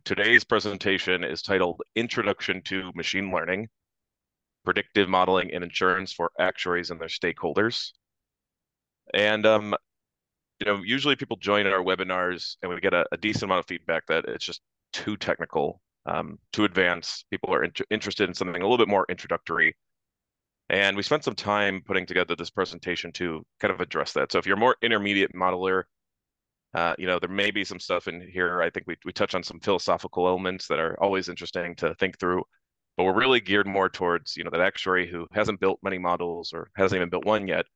Today's presentation is titled Introduction to Machine Learning, Predictive Modeling in Insurance for Actuaries and Their Stakeholders. And usually people join our webinars and we get a decent amount of feedback that it's just too technical, too advanced. People are interested in something a little bit more introductory. And we spent some time putting together this presentation to kind of address that. So if you're a more intermediate modeler, there may be some stuff in here. I think we touch on some philosophical elements that are always interesting to think through, but we're really geared more towards, that actuary who hasn't built many models or hasn't even built one yet,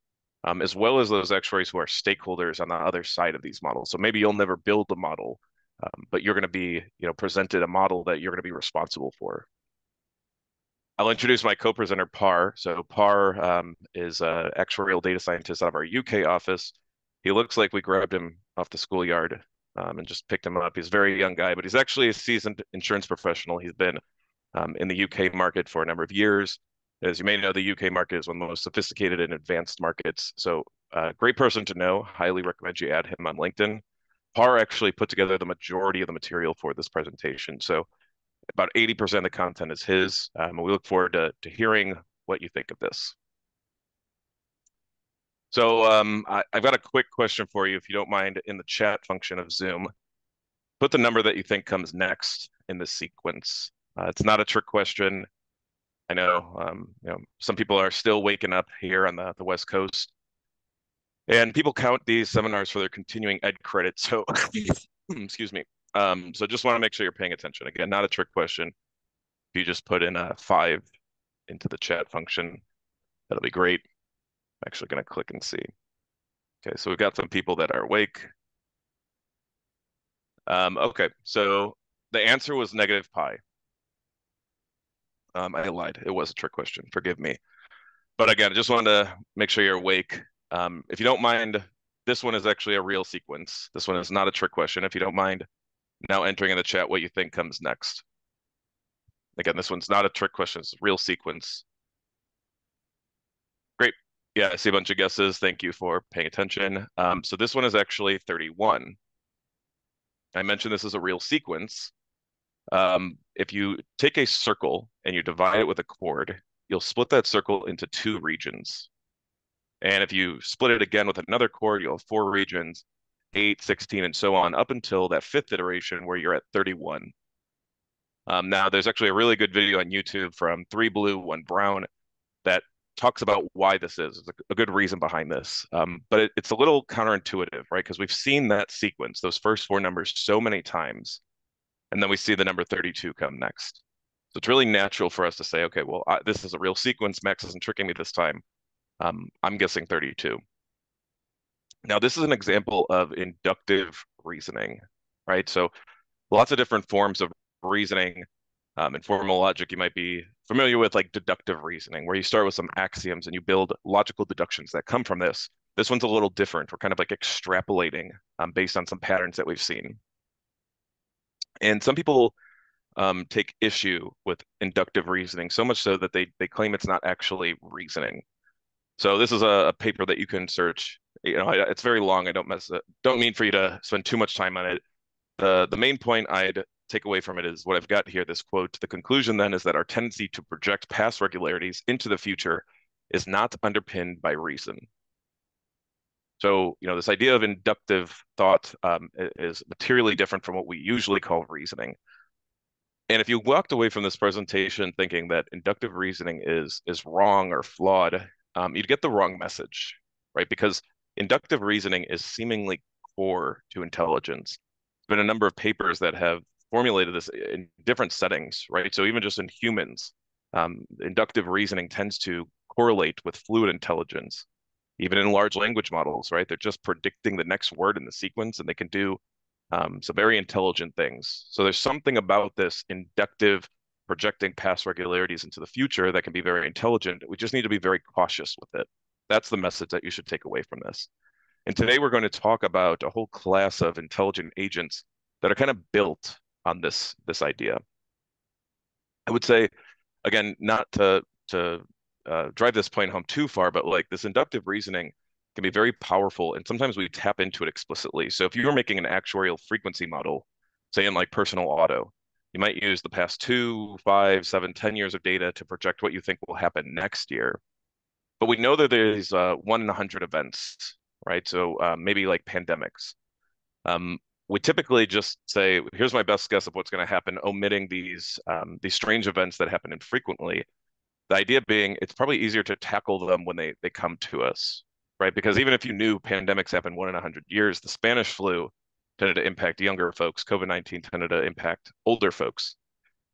as well as those actuaries who are stakeholders on the other side of these models. So maybe you'll never build the model, but you're going to be, presented a model that you're going to be responsible for. I'll introduce my co-presenter, Par. So Par is an actuarial data scientist out of our UK office. He looks like we grabbed him off the schoolyard and just picked him up. He's a very young guy, but he's actually a seasoned insurance professional. He's been in the UK market for a number of years. As you may know, the UK market is one of the most sophisticated and advanced markets. So great person to know. Highly recommend you add him on LinkedIn. Par actually put together the majority of the material for this presentation. So about 80% of the content is his. We look forward to hearing what you think of this. So I've got a quick question for you, if you don't mind, in the chat function of Zoom. Put the number that you think comes next in this sequence. It's not a trick question. I know, some people are still waking up here on the West Coast, and people count these seminars for their continuing ed credit. So, excuse me. So just want to make sure you're paying attention. Again, not a trick question. If you just put in a 5 into the chat function, that'll be great. I'm actually going to click and see. Okay, so we've got some people that are awake. Okay, so the answer was negative pi. I lied. It was a trick question. Forgive me. But again, I just wanted to make sure you're awake. If you don't mind, this one is actually a real sequence. This one is not a trick question. If you don't mind now entering in the chat what you think comes next. Again, this one's not a trick question. It's a real sequence. Great. Yeah, I see a bunch of guesses. Thank you for paying attention. So this one is actually 31. I mentioned this is a real sequence. If you take a circle and you divide it with a chord, you'll split that circle into 2 regions. And if you split it again with another chord, you'll have 4 regions, 8, 16, and so on, up until that 5th iteration where you're at 31. Now, there's actually a really good video on YouTube from 3 Blue, 1 Brown that talks about why this is. There's a good reason behind this. But it's a little counterintuitive, right? Because we've seen that sequence, those first 4 numbers, so many times. And then we see the number 32 come next. So it's really natural for us to say, okay, well, this is a real sequence. Max isn't tricking me this time. I'm guessing 32. Now, this is an example of inductive reasoning, right? So lots of different forms of reasoning. In formal logic, you might be familiar with like deductive reasoning, where you start with some axioms and you build logical deductions that come from this. This one's a little different. We're kind of like extrapolating based on some patterns that we've seen. And some people take issue with inductive reasoning, so much so that they claim it's not actually reasoning. So this is a paper that you can search. It's very long. I don't mean for you to spend too much time on it. The main point I'd take away from it is what I've got here, this quote. The conclusion then is that our tendency to project past regularities into the future is not underpinned by reason. So, this idea of inductive thought is materially different from what we usually call reasoning. And if you walked away from this presentation thinking that inductive reasoning is wrong or flawed, you'd get the wrong message, right? Because inductive reasoning is seemingly core to intelligence. There's been a number of papers that have formulated this in different settings, right? So even just in humans, inductive reasoning tends to correlate with fluid intelligence. Even in large language models, right? They're just predicting the next word in the sequence, and they can do some very intelligent things. So there's something about this inductive projecting past regularities into the future that can be very intelligent. We just need to be very cautious with it. That's the message that you should take away from this. And today we're going to talk about a whole class of intelligent agents that are kind of built on this idea. I would say, again, not to drive this point home too far, but like this inductive reasoning can be very powerful, and sometimes we tap into it explicitly. So if you're making an actuarial frequency model, Say in like personal auto, you might use the past 2, 5, 7, 10 years of data to project what you think will happen next year. But we know that there's 1 in 100 events, right? So maybe like pandemics. Um, we typically just say, here's my best guess of what's going to happen, omitting these strange events that happen infrequently. The idea being it's probably easier to tackle them when they come to us, right? Because even if you knew pandemics happen 1 in 100 years, the Spanish flu tended to impact younger folks. COVID-19 tended to impact older folks.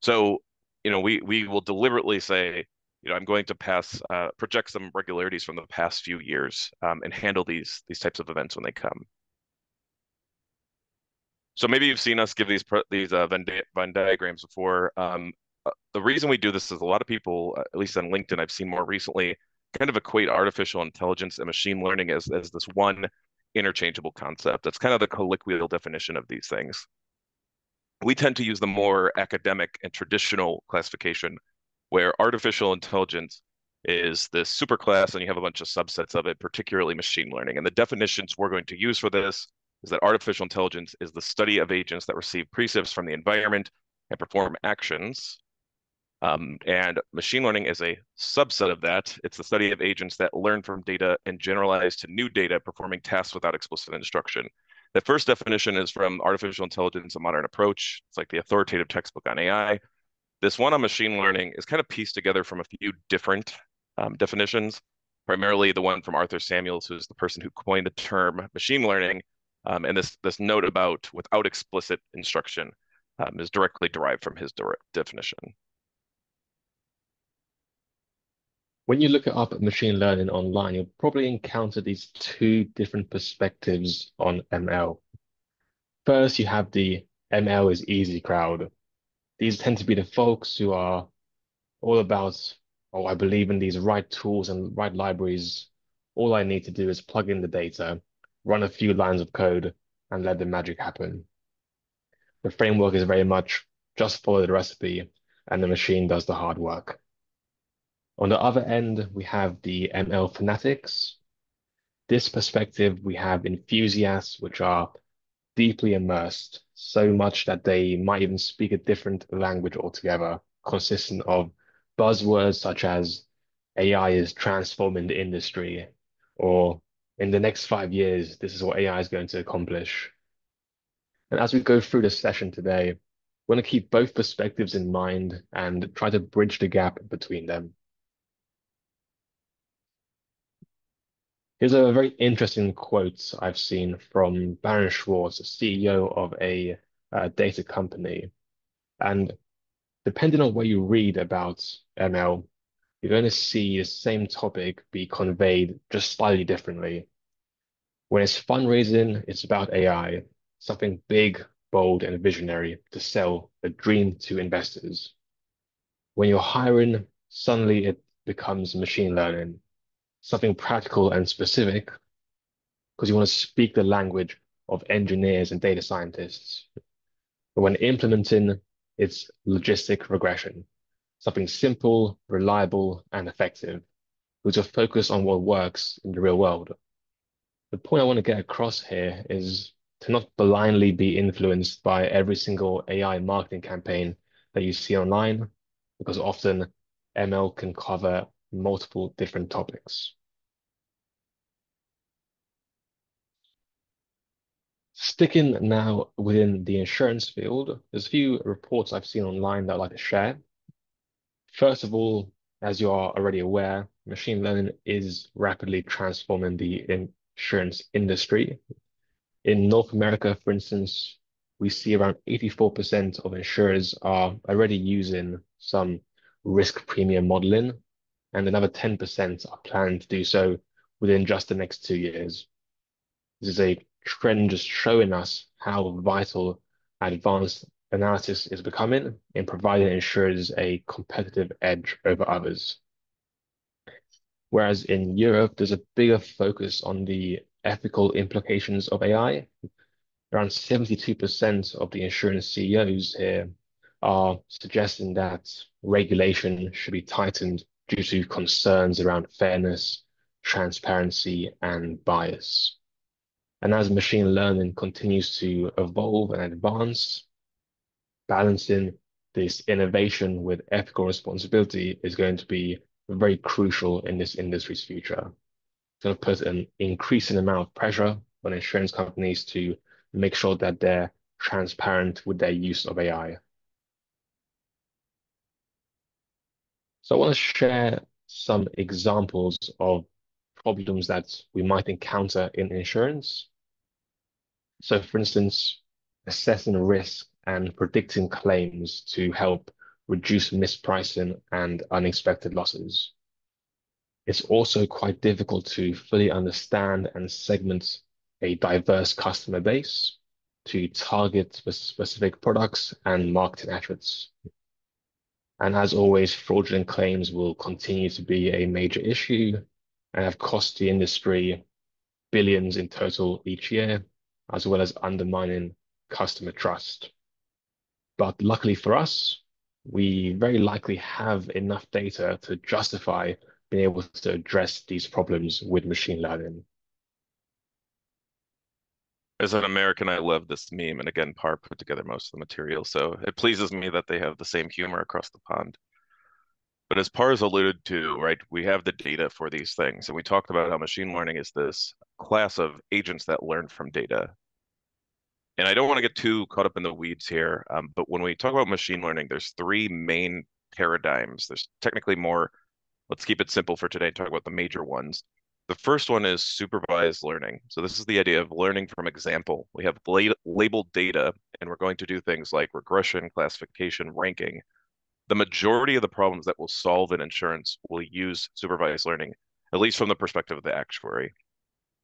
So, we will deliberately say, I'm going to project some regularities from the past few years, and handle these types of events when they come. So maybe you've seen us give these Venn diagrams before. The reason we do this is a lot of people, at least on LinkedIn, I've seen more recently, kind of equate artificial intelligence and machine learning as this one interchangeable concept. That's kind of the colloquial definition of these things. We tend to use the more academic and traditional classification, where artificial intelligence is this superclass and you have a bunch of subsets of it, particularly machine learning. And the definitions we're going to use for this is that artificial intelligence is the study of agents that receive precepts from the environment and perform actions. And machine learning is a subset of that. It's the study of agents that learn from data and generalize to new data, performing tasks without explicit instruction. The first definition is from Artificial Intelligence: A Modern Approach. It's like the authoritative textbook on AI. This one on machine learning is kind of pieced together from a few different definitions, primarily the one from Arthur Samuels, who's the person who coined the term machine learning. And this note about without explicit instruction is directly derived from his definition. When you look up machine learning online, you'll probably encounter these two different perspectives on ML. First, you have the ML is easy crowd. These tend to be the folks who are all about, oh, I believe in these right tools and right libraries. All I need to do is plug in the data, run a few lines of code, and let the magic happen. The framework is very much just follow the recipe, and the machine does the hard work. On the other end, we have the ML fanatics. This perspective, we have enthusiasts, which are deeply immersed, so much that they might even speak a different language altogether, consistent of buzzwords such as AI is transforming the industry, or in the next 5 years, this is what AI is going to accomplish. And as we go through this session today, we want to keep both perspectives in mind and try to bridge the gap between them. Here's a very interesting quote I've seen from Baron Schwartz, CEO of a data company. And depending on where you read about ML, you're going to see the same topic be conveyed just slightly differently. When it's fundraising, it's about AI, something big, bold, and visionary to sell a dream to investors. When you're hiring, suddenly it becomes machine learning, something practical and specific, because you want to speak the language of engineers and data scientists. But when implementing, it's logistic regression, something simple, reliable, and effective, with a focus on what works in the real world. The point I want to get across here is to not blindly be influenced by every single AI marketing campaign that you see online, because often ML can cover multiple different topics. Sticking now within the insurance field, there's a few reports I've seen online that I'd like to share. First of all, as you are already aware, machine learning is rapidly transforming the insurance industry. In North America, for instance, we see around 84% of insurers are already using some risk premium modeling, and another 10% are planning to do so within just the next 2 years. This is a trend just showing us how vital advanced analysis is becoming in providing insurers a competitive edge over others. Whereas in Europe, there's a bigger focus on the ethical implications of AI. Around 72% of the insurance CEOs here are suggesting that regulation should be tightened due to concerns around fairness, transparency, and bias. And as machine learning continues to evolve and advance, balancing this innovation with ethical responsibility is going to be very crucial in this industry's future. It's going to put an increasing amount of pressure on insurance companies to make sure that they're transparent with their use of AI. So I want to share some examples of problems that we might encounter in insurance. So for instance, assessing risk and predicting claims to help reduce mispricing and unexpected losses. It's also quite difficult to fully understand and segment a diverse customer base to target specific products and marketing efforts. And as always, fraudulent claims will continue to be a major issue and have cost the industry billions in total each year, as well as undermining customer trust. But luckily for us, we very likely have enough data to justify being able to address these problems with machine learning. As an American, I love this meme, and again, Par put together most of the material, so it pleases me that they have the same humor across the pond. But as Par has alluded to, right, we have the data for these things, and we talked about how machine learning is this class of agents that learn from data. And I don't want to get too caught up in the weeds here, but when we talk about machine learning, there's three main paradigms. There's technically more. Let's keep it simple for today and talk about the major ones. The first one is supervised learning. So this is the idea of learning from example. We have labeled data, and we're going to do things like regression, classification, ranking. The majority of the problems that we'll solve in insurance will use supervised learning, at least from the perspective of the actuary.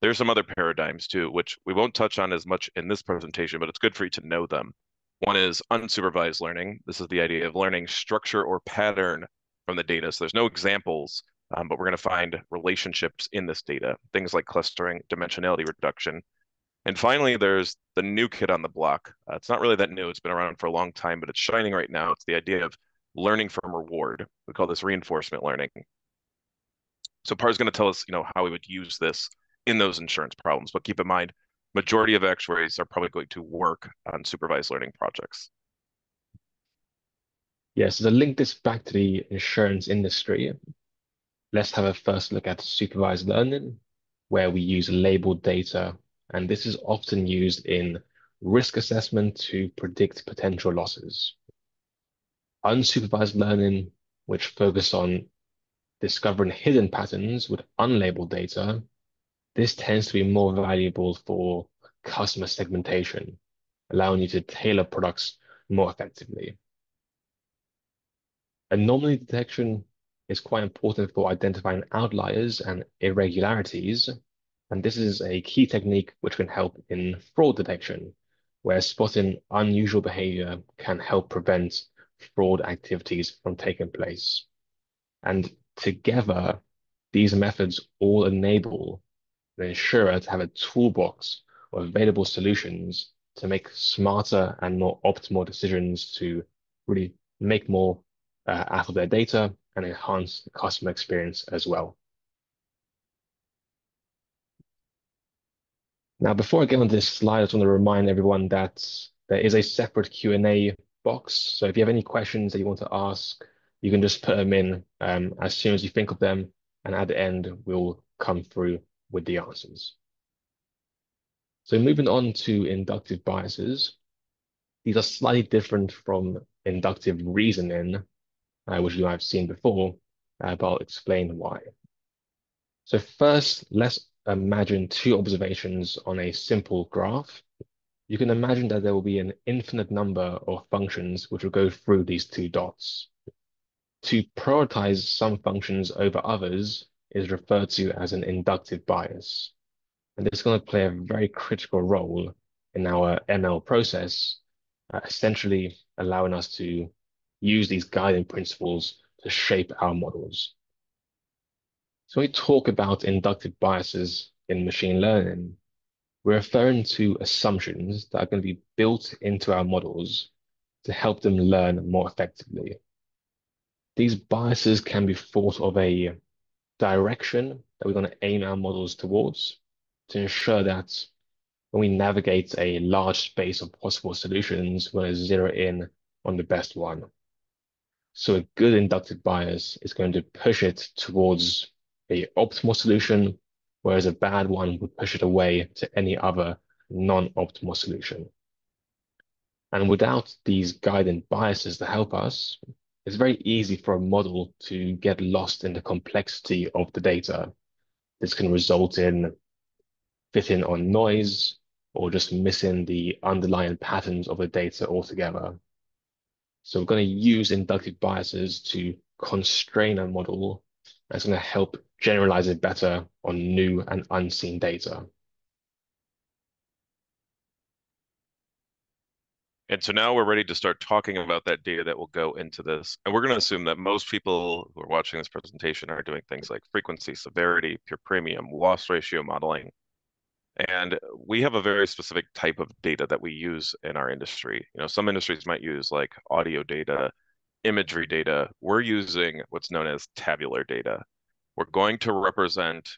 There's some other paradigms too, which we won't touch on as much in this presentation, but it's good for you to know them. One is unsupervised learning. This is the idea of learning structure or pattern from the data. So there's no examples, but we're going to find relationships in this data, things like clustering, dimensionality reduction. And finally, there's the new kid on the block. It's not really that new. It's been around for a long time, but it's shining right now. It's the idea of learning from reward. We call this reinforcement learning. So Par is going to tell us, how we would use this in those insurance problems. But keep in mind, majority of actuaries are probably going to work on supervised learning projects. Yeah, so to link this back to the insurance industry, let's have a first look at supervised learning, where we use labeled data, and this is often used in risk assessment to predict potential losses. Unsupervised learning, which focus on discovering hidden patterns with unlabeled data, this tends to be more valuable for customer segmentation, allowing you to tailor products more effectively. Anomaly detection is quite important for identifying outliers and irregularities, and this is a key technique which can help in fraud detection, where spotting unusual behavior can help prevent fraud activities from taking place. And together, these methods all enable the insurer to have a toolbox of available solutions to make smarter and more optimal decisions to really make more out of their data and enhance the customer experience as well. Now, before I get on this slide, I just want to remind everyone that there is a separate Q&A box. So if you have any questions that you want to ask, you can just put them in as soon as you think of them. And at the end, we'll come through with the answers. So moving on to inductive biases, these are slightly different from inductive reasoning, which you might have seen before, but I'll explain why. So first, let's imagine two observations on a simple graph. You can imagine that there will be an infinite number of functions which will go through these two dots. To prioritize some functions over others is referred to as an inductive bias. And this is going to play a very critical role in our ML process, essentially allowing us to use these guiding principles to shape our models. So when we talk about inductive biases in machine learning, we're referring to assumptions that are going to be built into our models to help them learn more effectively. These biases can be thought of a direction that we're going to aim our models towards to ensure that when we navigate a large space of possible solutions, we're going to zero in on the best one. So a good inductive bias is going to push it towards a optimal solution, whereas a bad one would push it away to any other non-optimal solution. And without these guiding biases to help us, it's very easy for a model to get lost in the complexity of the data. This can result in fitting on noise or just missing the underlying patterns of the data altogether. So we're going to use inductive biases to constrain a model. That's going to help generalize it better on new and unseen data. And so now we're ready to start talking about that data that will go into this. And we're going to assume that most people who are watching this presentation are doing things like frequency, severity, pure premium, loss ratio modeling. And we have a very specific type of data that we use in our industry. Some industries might use like audio data, imagery data. We're using what's known as tabular data. We're going to represent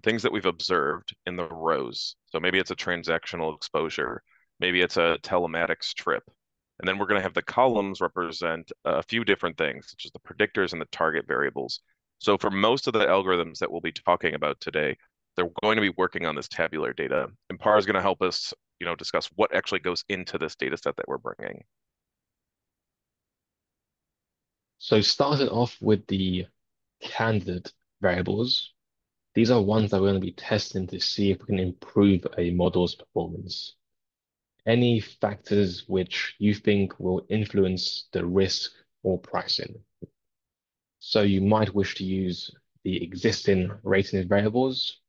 things that we've observed in the rows. So maybe it's a transactional exposure, maybe it's a telematics trip. And then we're going to have the columns represent a few different things, such as the predictors and the target variables. So for most of the algorithms that we'll be talking about today, they're going to be working on this tabular data. And PAR is going to help us, discuss what actually goes into this data set that we're bringing. So starting off with the candidate variables, these are ones that we're going to be testing to see if we can improve a model's performance. Any factors which you think will influence the risk or pricing. So you might wish to use the existing rating variables,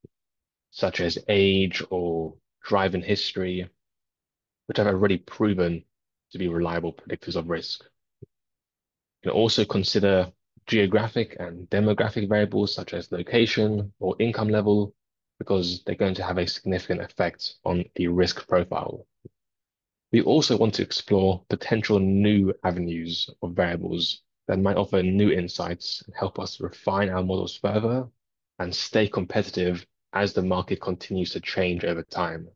such as age or driving history, which have already proven to be reliable predictors of risk. You can also consider geographic and demographic variables such as location or income level, because they're going to have a significant effect on the risk profile. We also want to explore potential new avenues of variables that might offer new insights and help us refine our models further and stay competitive as the market continues to change over time.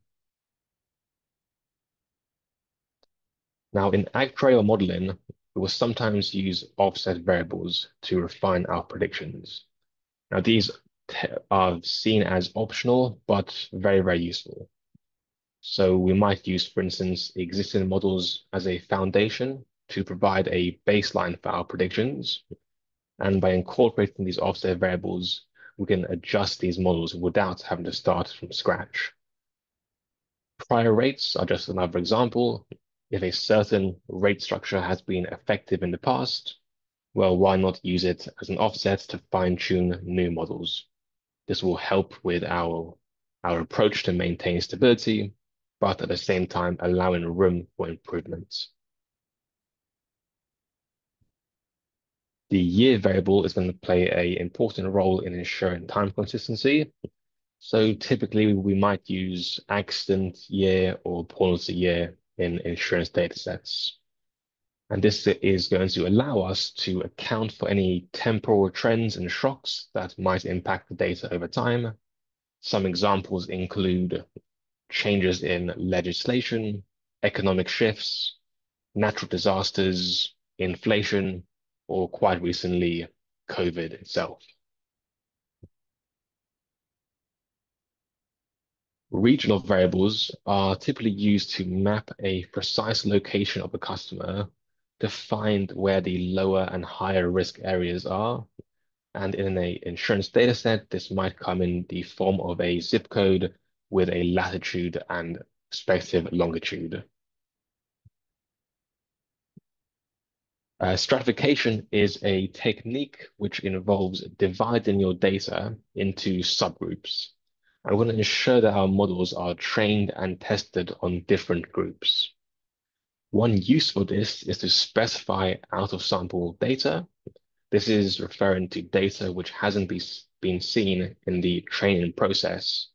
Now, in actuarial modeling, we will sometimes use offset variables to refine our predictions. Now, these are seen as optional, but very, very useful. So we might use, for instance, existing models as a foundation to provide a baseline for our predictions. And by incorporating these offset variables, we can adjust these models without having to start from scratch. Prior rates are just another example. If a certain rate structure has been effective in the past, well, why not use it as an offset to fine-tune new models? This will help with our approach to maintain stability, but at the same time allowing room for improvements. The year variable is going to play an important role in ensuring time consistency. So typically we might use accident year or policy year in insurance data sets. And this is going to allow us to account for any temporal trends and shocks that might impact the data over time. Some examples include changes in legislation, economic shifts, natural disasters, inflation, or quite recently, COVID itself. Regional variables are typically used to map a precise location of a customer to find where the lower and higher risk areas are. And in an insurance data set, this might come in the form of a zip code with a latitude and respective longitude. Stratification is a technique which involves dividing your data into subgroups. I want to ensure that our models are trained and tested on different groups. One use for this is to specify out-of-sample data. This is referring to data which hasn't been seen in the training process.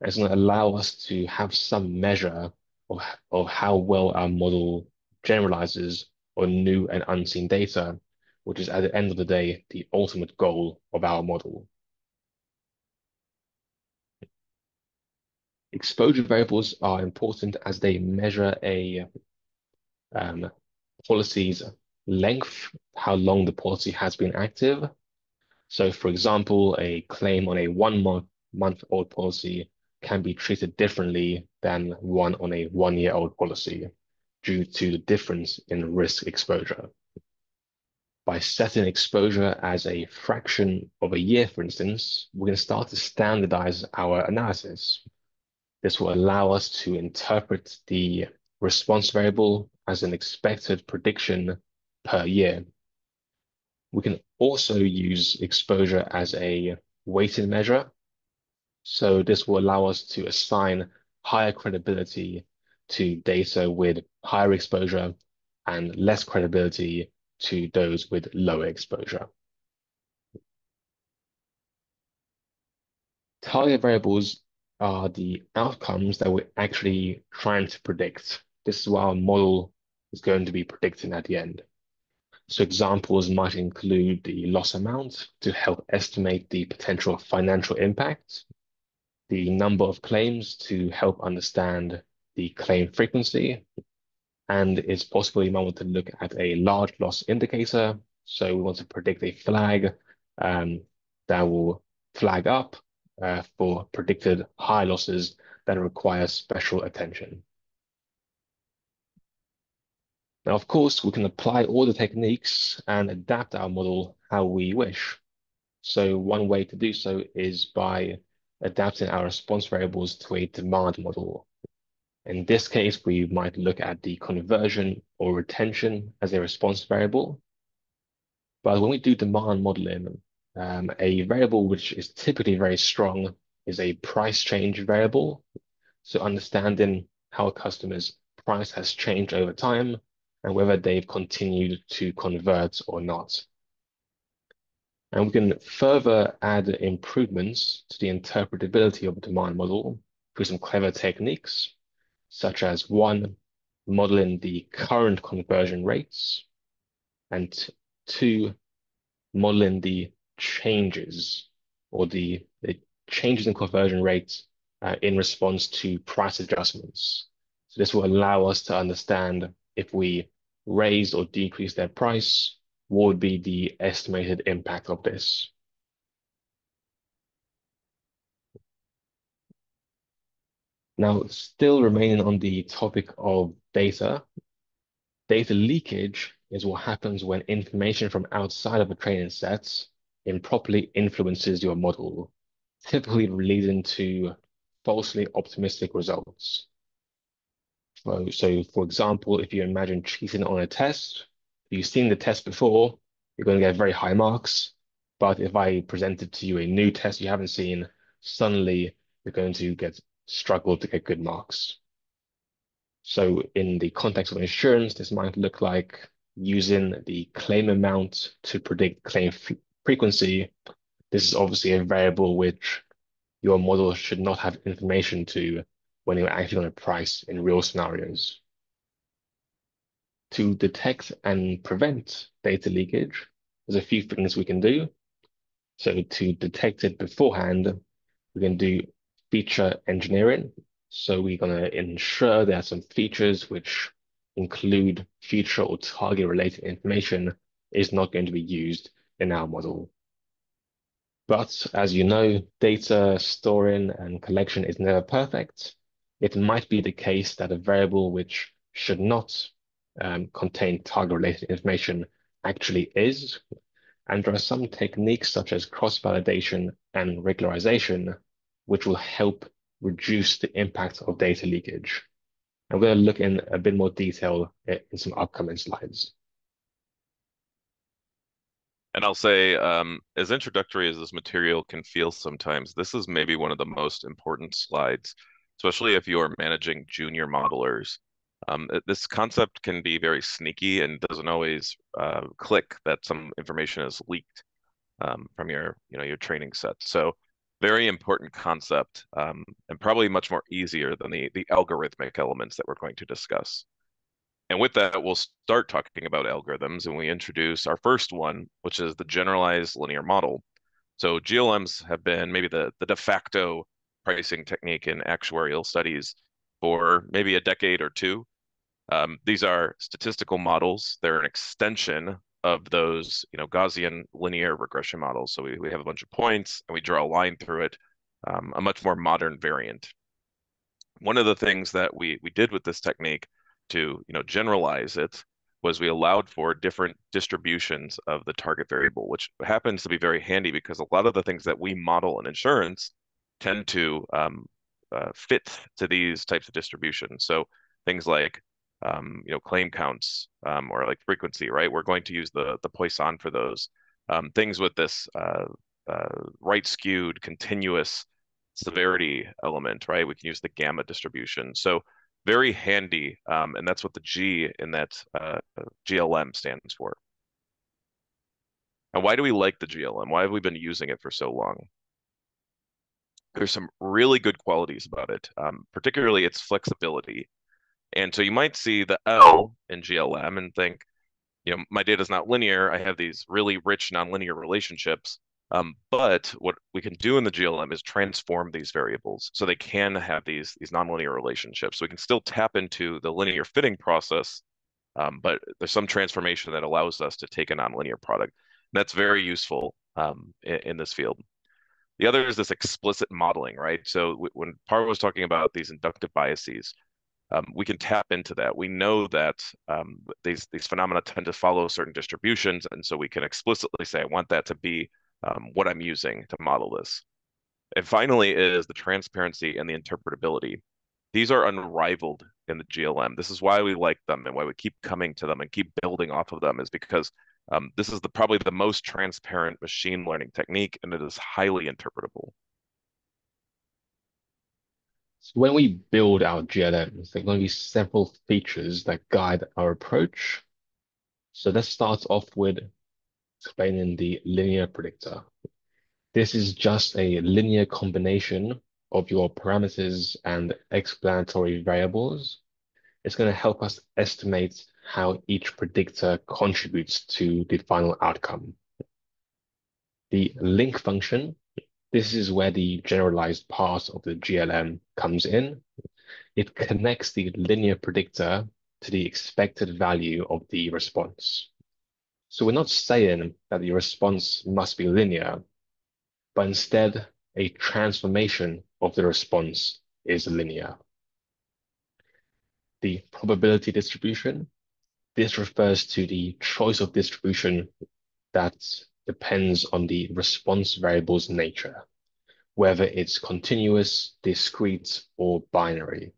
It's going to allow us to have some measure of how well our model generalizes on new and unseen data, which is at the end of the day, the ultimate goal of our model. Exposure variables are important as they measure a policy's length, how long the policy has been active. So, for example, a claim on a one month old policy can be treated differently than one on a 1 year old policy due to the difference in risk exposure. By setting exposure as a fraction of a year, for instance, we can start to standardize our analysis. This will allow us to interpret the response variable as an expected prediction per year. We can also use exposure as a weighted measure. So this will allow us to assign higher credibility to data with higher exposure and less credibility to those with lower exposure. Target variables are the outcomes that we're actually trying to predict. This is what our model is going to be predicting at the end. So examples might include the loss amount to help estimate the potential financial impact, the number of claims to help understand the claim frequency, and it's possible you might want to look at a large loss indicator. So we want to predict a flag that will flag up for predicted high losses that require special attention. Now, of course, we can apply all the techniques and adapt our model how we wish. So one way to do so is by adapting our response variables to a demand model. In this case, we might look at the conversion or retention as a response variable. But when we do demand modeling, a variable which is typically very strong is a price change variable. So understanding how a customer's price has changed over time and whether they've continued to convert or not. And we can further add improvements to the interpretability of the demand model through some clever techniques, such as one, modeling the current conversion rates, and two, modeling the changes or the changes in conversion rates in response to price adjustments. So this will allow us to understand if we raise or decrease their price, what would be the estimated impact of this? Now, still remaining on the topic of data, data leakage is what happens when information from outside of a training set improperly influences your model, typically leading to falsely optimistic results. So, for example, if you imagine cheating on a test, if you've seen the test before, you're going to get very high marks. But if I presented to you a new test you haven't seen, suddenly you're going to struggle to get good marks. So in the context of insurance, this might look like using the claim amount to predict claim frequency. This is obviously a variable which your model should not have information to when you're actually going to price in real scenarios. To detect and prevent data leakage, there's a few things we can do. So to detect it beforehand, we can do feature engineering. So we're going to ensure there are some features which include feature or target related information is not going to be used in our model. But as you know, data storing and collection is never perfect. It might be the case that a variable which should not contain target related information actually is. And there are some techniques such as cross-validation and regularization, which will help reduce the impact of data leakage. I'm going to look in a bit more detail in some upcoming slides. And I'll say, as introductory as this material can feel sometimes, this is maybe one of the most important slides, especially if you are managing junior modelers. This concept can be very sneaky and doesn't always click that some information is leaked from your training set. So very important concept, and probably much more easier than the algorithmic elements that we're going to discuss. And with that, we'll start talking about algorithms, and we introduce our first one, which is the generalized linear model. So GLMs have been maybe the de facto pricing technique in actuarial studies for maybe a decade or two. These are statistical models. They're an extension of those, Gaussian linear regression models. So we have a bunch of points and we draw a line through it, a much more modern variant. One of the things that we did with this technique to, generalize it was we allowed for different distributions of the target variable, which happens to be very handy because a lot of the things that we model in insurance tend to fit to these types of distributions. So things like claim counts or like frequency, right? We're going to use the Poisson for those. Things with this right skewed continuous severity element, right? We can use the gamma distribution. So very handy, and that's what the G in that GLM stands for. And why do we like the GLM? Why have we been using it for so long? There's some really good qualities about it, particularly its flexibility. And so you might see the L in GLM and think, my data is not linear. I have these really rich nonlinear relationships. But what we can do in the GLM is transform these variables so they can have these nonlinear relationships. So we can still tap into the linear fitting process, but there's some transformation that allows us to take a nonlinear product. And that's very useful in this field. The other is this explicit modeling, right? So when Par was talking about these inductive biases, we can tap into that. We know that these phenomena tend to follow certain distributions, and so we can explicitly say, I want that to be what I'm using to model this. And finally is the transparency and the interpretability. These are unrivaled in the GLM. This is why we like them and why we keep coming to them and keep building off of them is because this is probably the most transparent machine learning technique, and it is highly interpretable. So when we build our GLMs, there are going to be several features that guide our approach. So let's start off with explaining the linear predictor. This is just a linear combination of your parameters and explanatory variables. It's going to help us estimate how each predictor contributes to the final outcome. The link function, this is where the generalized part of the GLM comes in. It connects the linear predictor to the expected value of the response. So we're not saying that the response must be linear, but instead a transformation of the response is linear. The probability distribution, this refers to the choice of distribution that depends on the response variable's nature, whether it's continuous, discrete, or binary.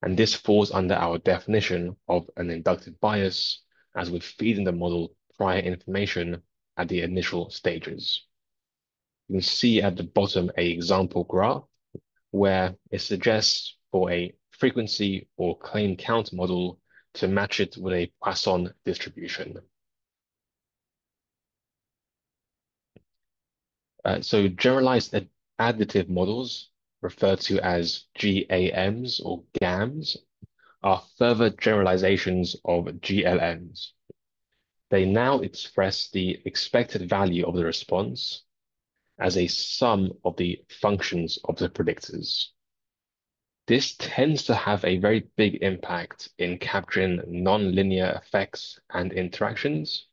And this falls under our definition of an inductive bias, as we're feeding the model prior information at the initial stages. You can see at the bottom a example graph where it suggests for a frequency or claim count model to match it with a Poisson distribution. So generalized additive models, referred to as GAMs or GAMs, are further generalizations of GLMs. They now express the expected value of the response as a sum of the functions of the predictors. This tends to have a very big impact in capturing nonlinear effects and interactions.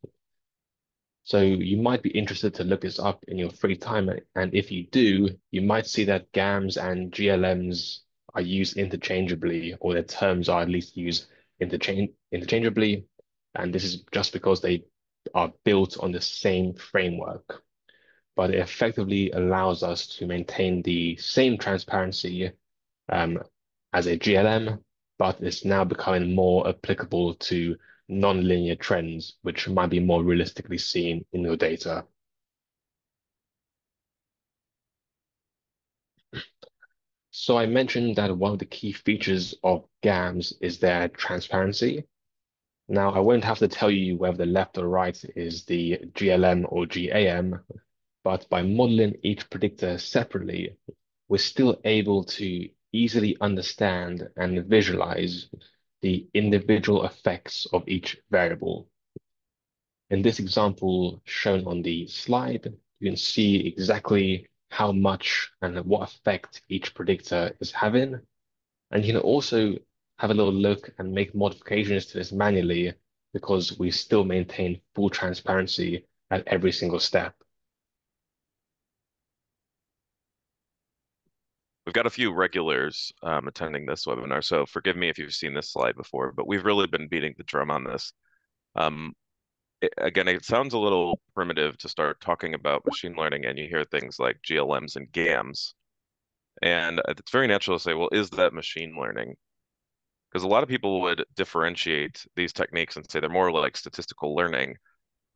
So you might be interested to look this up in your free time. And if you do, you might see that GAMs and GLMs are used interchangeably, or their terms are at least used interchangeably. And this is just because they are built on the same framework. But it effectively allows us to maintain the same transparency um, as a GLM, but it's now becoming more applicable to nonlinear trends, which might be more realistically seen in your data. So I mentioned that one of the key features of GAMs is their transparency. Now, I won't have to tell you whether the left or right is the GLM or GAM, but by modeling each predictor separately, we're still able to easily understand and visualize the individual effects of each variable. In this example shown on the slide, you can see exactly how much and what effect each predictor is having. And you can also have a little look and make modifications to this manually because we still maintain full transparency at every single step. We've got a few regulars attending this webinar, so forgive me if you've seen this slide before, but we've really been beating the drum on this. Um, Again, it sounds a little primitive to start talking about machine learning and you hear things like GLMs and GAMs. And it's very natural to say, well, is that machine learning? Because a lot of people would differentiate these techniques and say they're more like statistical learning.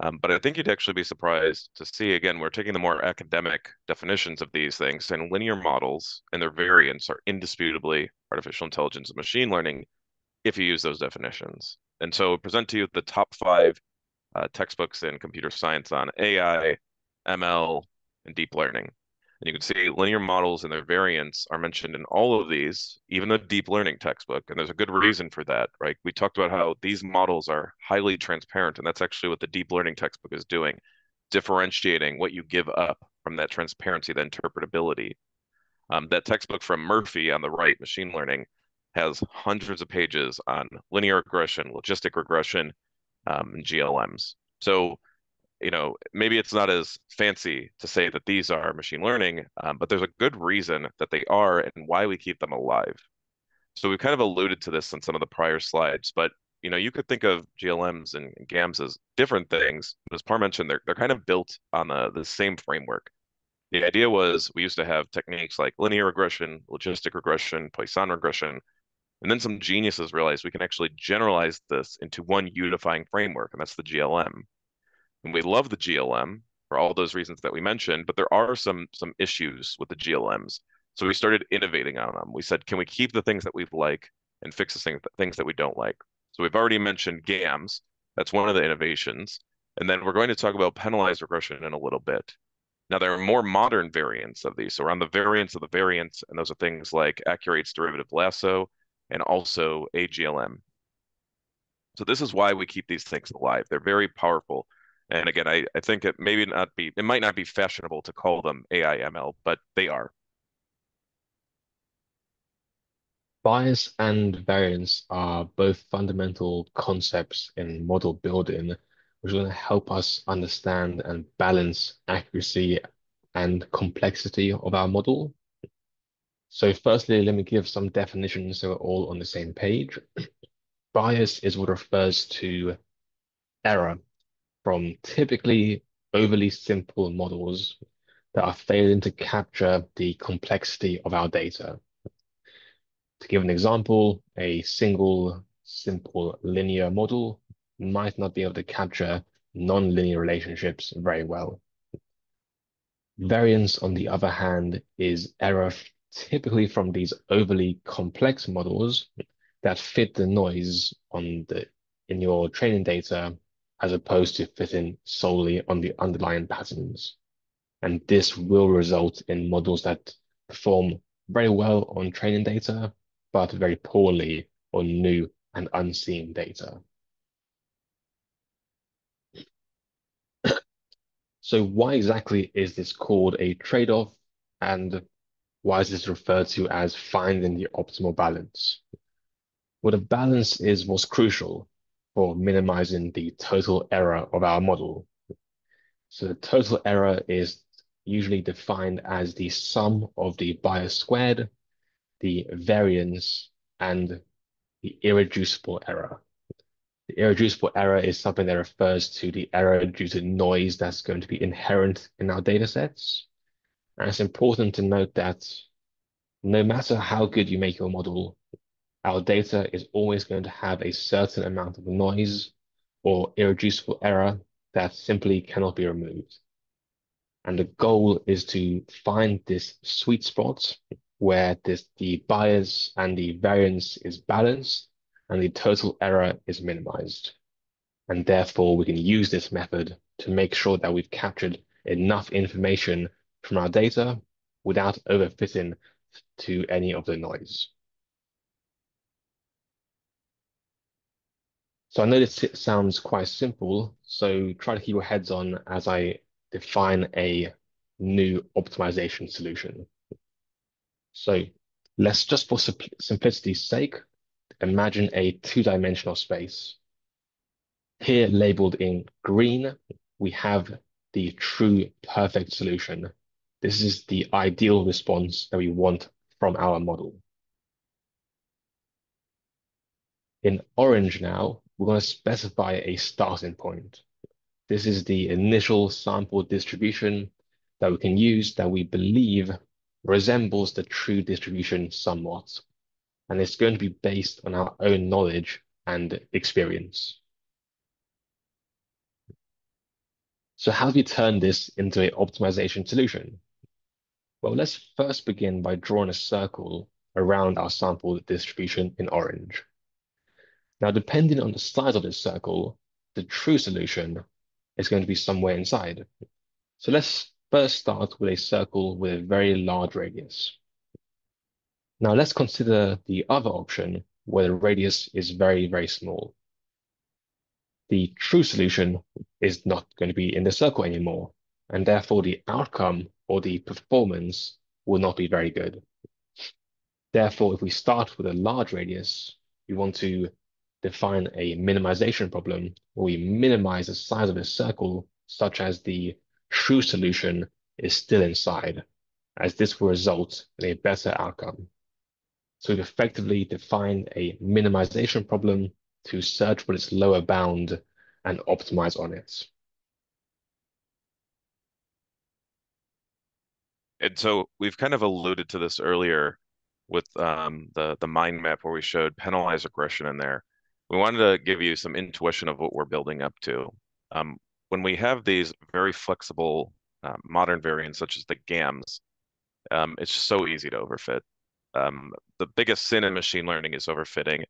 But I think you'd actually be surprised to see, again, we're taking the more academic definitions of these things, and linear models and their variants are indisputably artificial intelligence and machine learning if you use those definitions. And so present to you the top five textbooks in computer science on AI, ML, and deep learning. And you can see linear models and their variants are mentioned in all of these, even the deep learning textbook. And there's a good reason for that, right? We talked about how these models are highly transparent, and that's actually what the deep learning textbook is doing, differentiating what you give up from that transparency, that interpretability. That textbook from Murphy on the right, machine learning, has hundreds of pages on linear regression, logistic regression, and GLMs. So, maybe it's not as fancy to say that these are machine learning, but there's a good reason that they are and why we keep them alive. So we've kind of alluded to this in some of the prior slides, but you could think of GLMs and GAMs as different things. As Par mentioned, they're kind of built on the same framework. The idea was we used to have techniques like linear regression, logistic regression, Poisson regression, and then some geniuses realized we can actually generalize this into one unifying framework, and that's the GLM. And we love the GLM for all those reasons that we mentioned, but there are some issues with the GLMs. So we started innovating on them. We said, can we keep the things that we like and fix the things that we don't like? So we've already mentioned GAMs. That's one of the innovations. And then we're going to talk about penalized regression in a little bit. Now, there are more modern variants of these. So we're on the variants of the variants, and those are things like Akur8's derivative lasso and also AGLM. So this is why we keep these things alive. They're very powerful. And again, I think it might not be fashionable to call them AI ML, but they are. Bias and variance are both fundamental concepts in model building, which are going to help us understand and balance accuracy and complexity of our model. So firstly, let me give some definitions so we're all on the same page. Bias is what refers to error from typically overly simple models that are failing to capture the complexity of our data. To give an example, a single simple linear model might not be able to capture non-linear relationships very well. Variance, on the other hand, is error typically from these overly complex models that fit the noise in your training data as opposed to fitting solely on the underlying patterns. And this will result in models that perform very well on training data, but very poorly on new and unseen data. So why exactly is this called a trade-off, and why is this referred to as finding the optimal balance? Well, the balance is what's crucial for minimizing the total error of our model. So the total error is usually defined as the sum of the bias squared, the variance, and the irreducible error. The irreducible error is something that refers to the error due to noise that's going to be inherent in our data sets. And it's important to note that no matter how good you make your model, our data is always going to have a certain amount of noise or irreducible error that simply cannot be removed. And the goal is to find this sweet spot where the bias and the variance is balanced and the total error is minimized. And therefore, we can use this method to make sure that we've captured enough information from our data without overfitting to any of the noise. So I know this sounds quite simple, so try to keep your heads on as I define a new optimization solution. So let's just for simplicity's sake, imagine a two-dimensional space. Here, labeled in green, we have the true perfect solution. This is the ideal response that we want from our model. In orange now, we're going to specify a starting point. This is the initial sample distribution that we can use that we believe resembles the true distribution somewhat. And it's going to be based on our own knowledge and experience. So how do we turn this into an optimization solution? Well, let's first begin by drawing a circle around our sample distribution in orange. Now, depending on the size of this circle, the true solution is going to be somewhere inside. So let's first start with a circle with a very large radius. Now let's consider the other option where the radius is very, very small. The true solution is not going to be in the circle anymore, and therefore the outcome or the performance will not be very good. Therefore, if we start with a large radius, we want to define a minimization problem where we minimize the size of the circle such as the true solution is still inside, as this will result in a better outcome. So we've effectively defined a minimization problem to search for its lower bound and optimize on it. And so we've kind of alluded to this earlier with the mind map where we showed penalized regression in there. We wanted to give you some intuition of what we're building up to. Um, when we have these very flexible modern variants such as the GAMs, it's so easy to overfit. The biggest sin in machine learning is overfitting,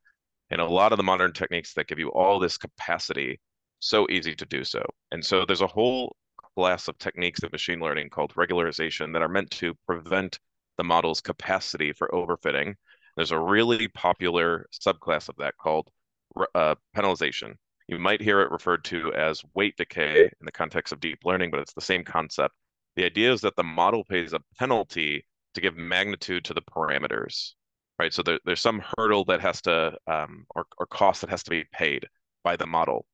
and a lot of the modern techniques that give you all this capacity, so easy to do so. And so there's a whole class of techniques of machine learning called regularization that are meant to prevent the model's capacity for overfitting. There's a really popular subclass of that called penalization. You might hear it referred to as weight decay in the context of deep learning, but it's the same concept. The idea is that the model pays a penalty to give magnitude to the parameters, right? So there's some hurdle that has to, or cost that has to be paid by the model.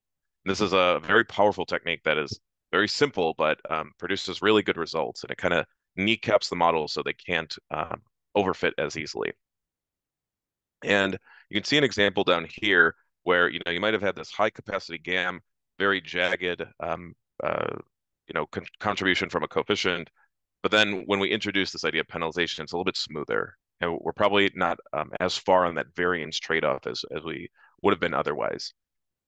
And this is a very powerful technique that is very simple, but produces really good results. And it kind of kneecaps the model so they can't overfit as easily. And you can see an example down here where, you might have had this high capacity GAM, very jagged, contribution from a coefficient. But then when we introduce this idea of penalization, it's a little bit smoother. And we're probably not as far on that variance trade-off as we would have been otherwise.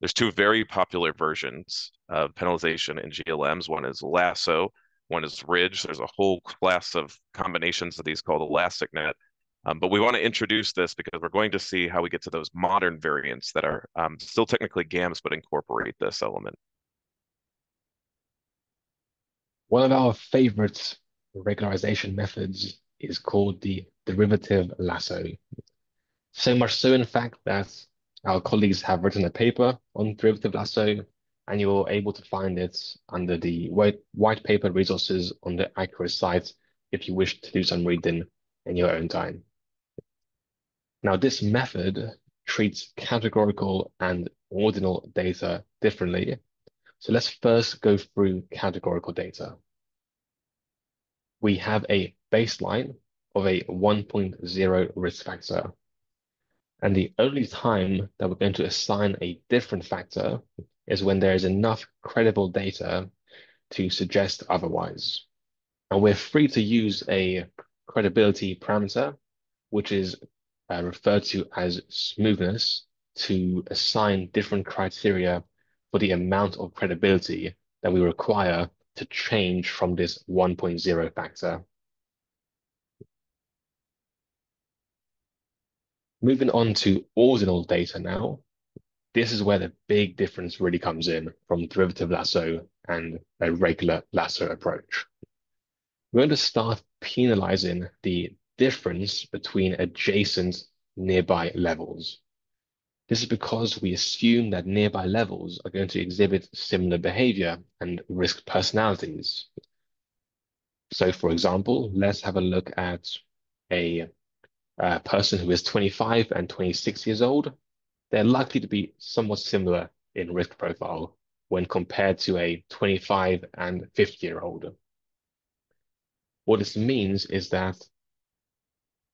There's two very popular versions of penalization in GLMs. One is lasso, one is ridge. There's a whole class of combinations of these called elastic net. But we want to introduce this because we're going to see how we get to those modern variants that are still technically GAMs, but incorporate this element. One of our favorite regularization methods is called the derivative lasso. So much so, in fact, that our colleagues have written a paper on derivative lasso, and you're able to find it under the white paper resources on the Actuary site if you wish to do some reading in your own time. Now, this method treats categorical and ordinal data differently. So let's first go through categorical data. We have a baseline of a 1.0 risk factor. And the only time that we're going to assign a different factor is when there is enough credible data to suggest otherwise. And we're free to use a credibility parameter, which is referred to as smoothness, to assign different criteria for the amount of credibility that we require to change from this 1.0 factor. Moving on to ordinal data now. This is where the big difference really comes in from derivative lasso and a regular lasso approach. We're going to start penalizing the difference between adjacent nearby levels. This is because we assume that nearby levels are going to exhibit similar behavior and risk personalities. So for example, let's have a look at a A person who is 25 and 26 years old, they're likely to be somewhat similar in risk profile when compared to a 25 and 50-year-old. What this means is that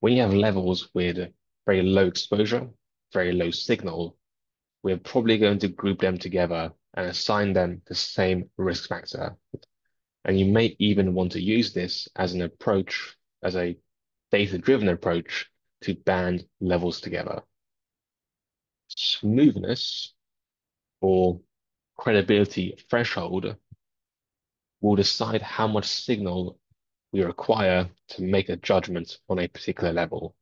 when you have levels with very low exposure, very low signal, we're probably going to group them together and assign them the same risk factor. And you may even want to use this as an approach, as a data-driven approach to band levels together. Smoothness or credibility threshold will decide how much signal we require to make a judgment on a particular level.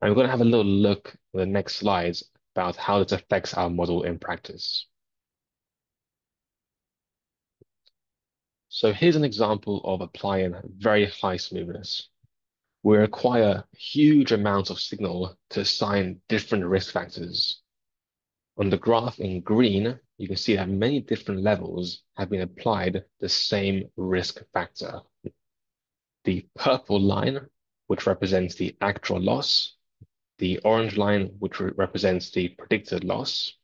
And we're going to have a little look in the next slides about how this affects our model in practice. So here's an example of applying very high smoothness. We require huge amounts of signal to assign different risk factors. On the graph in green, you can see that many different levels have been applied the same risk factor. The purple line, which represents the actual loss, the orange line, which represents the predicted loss.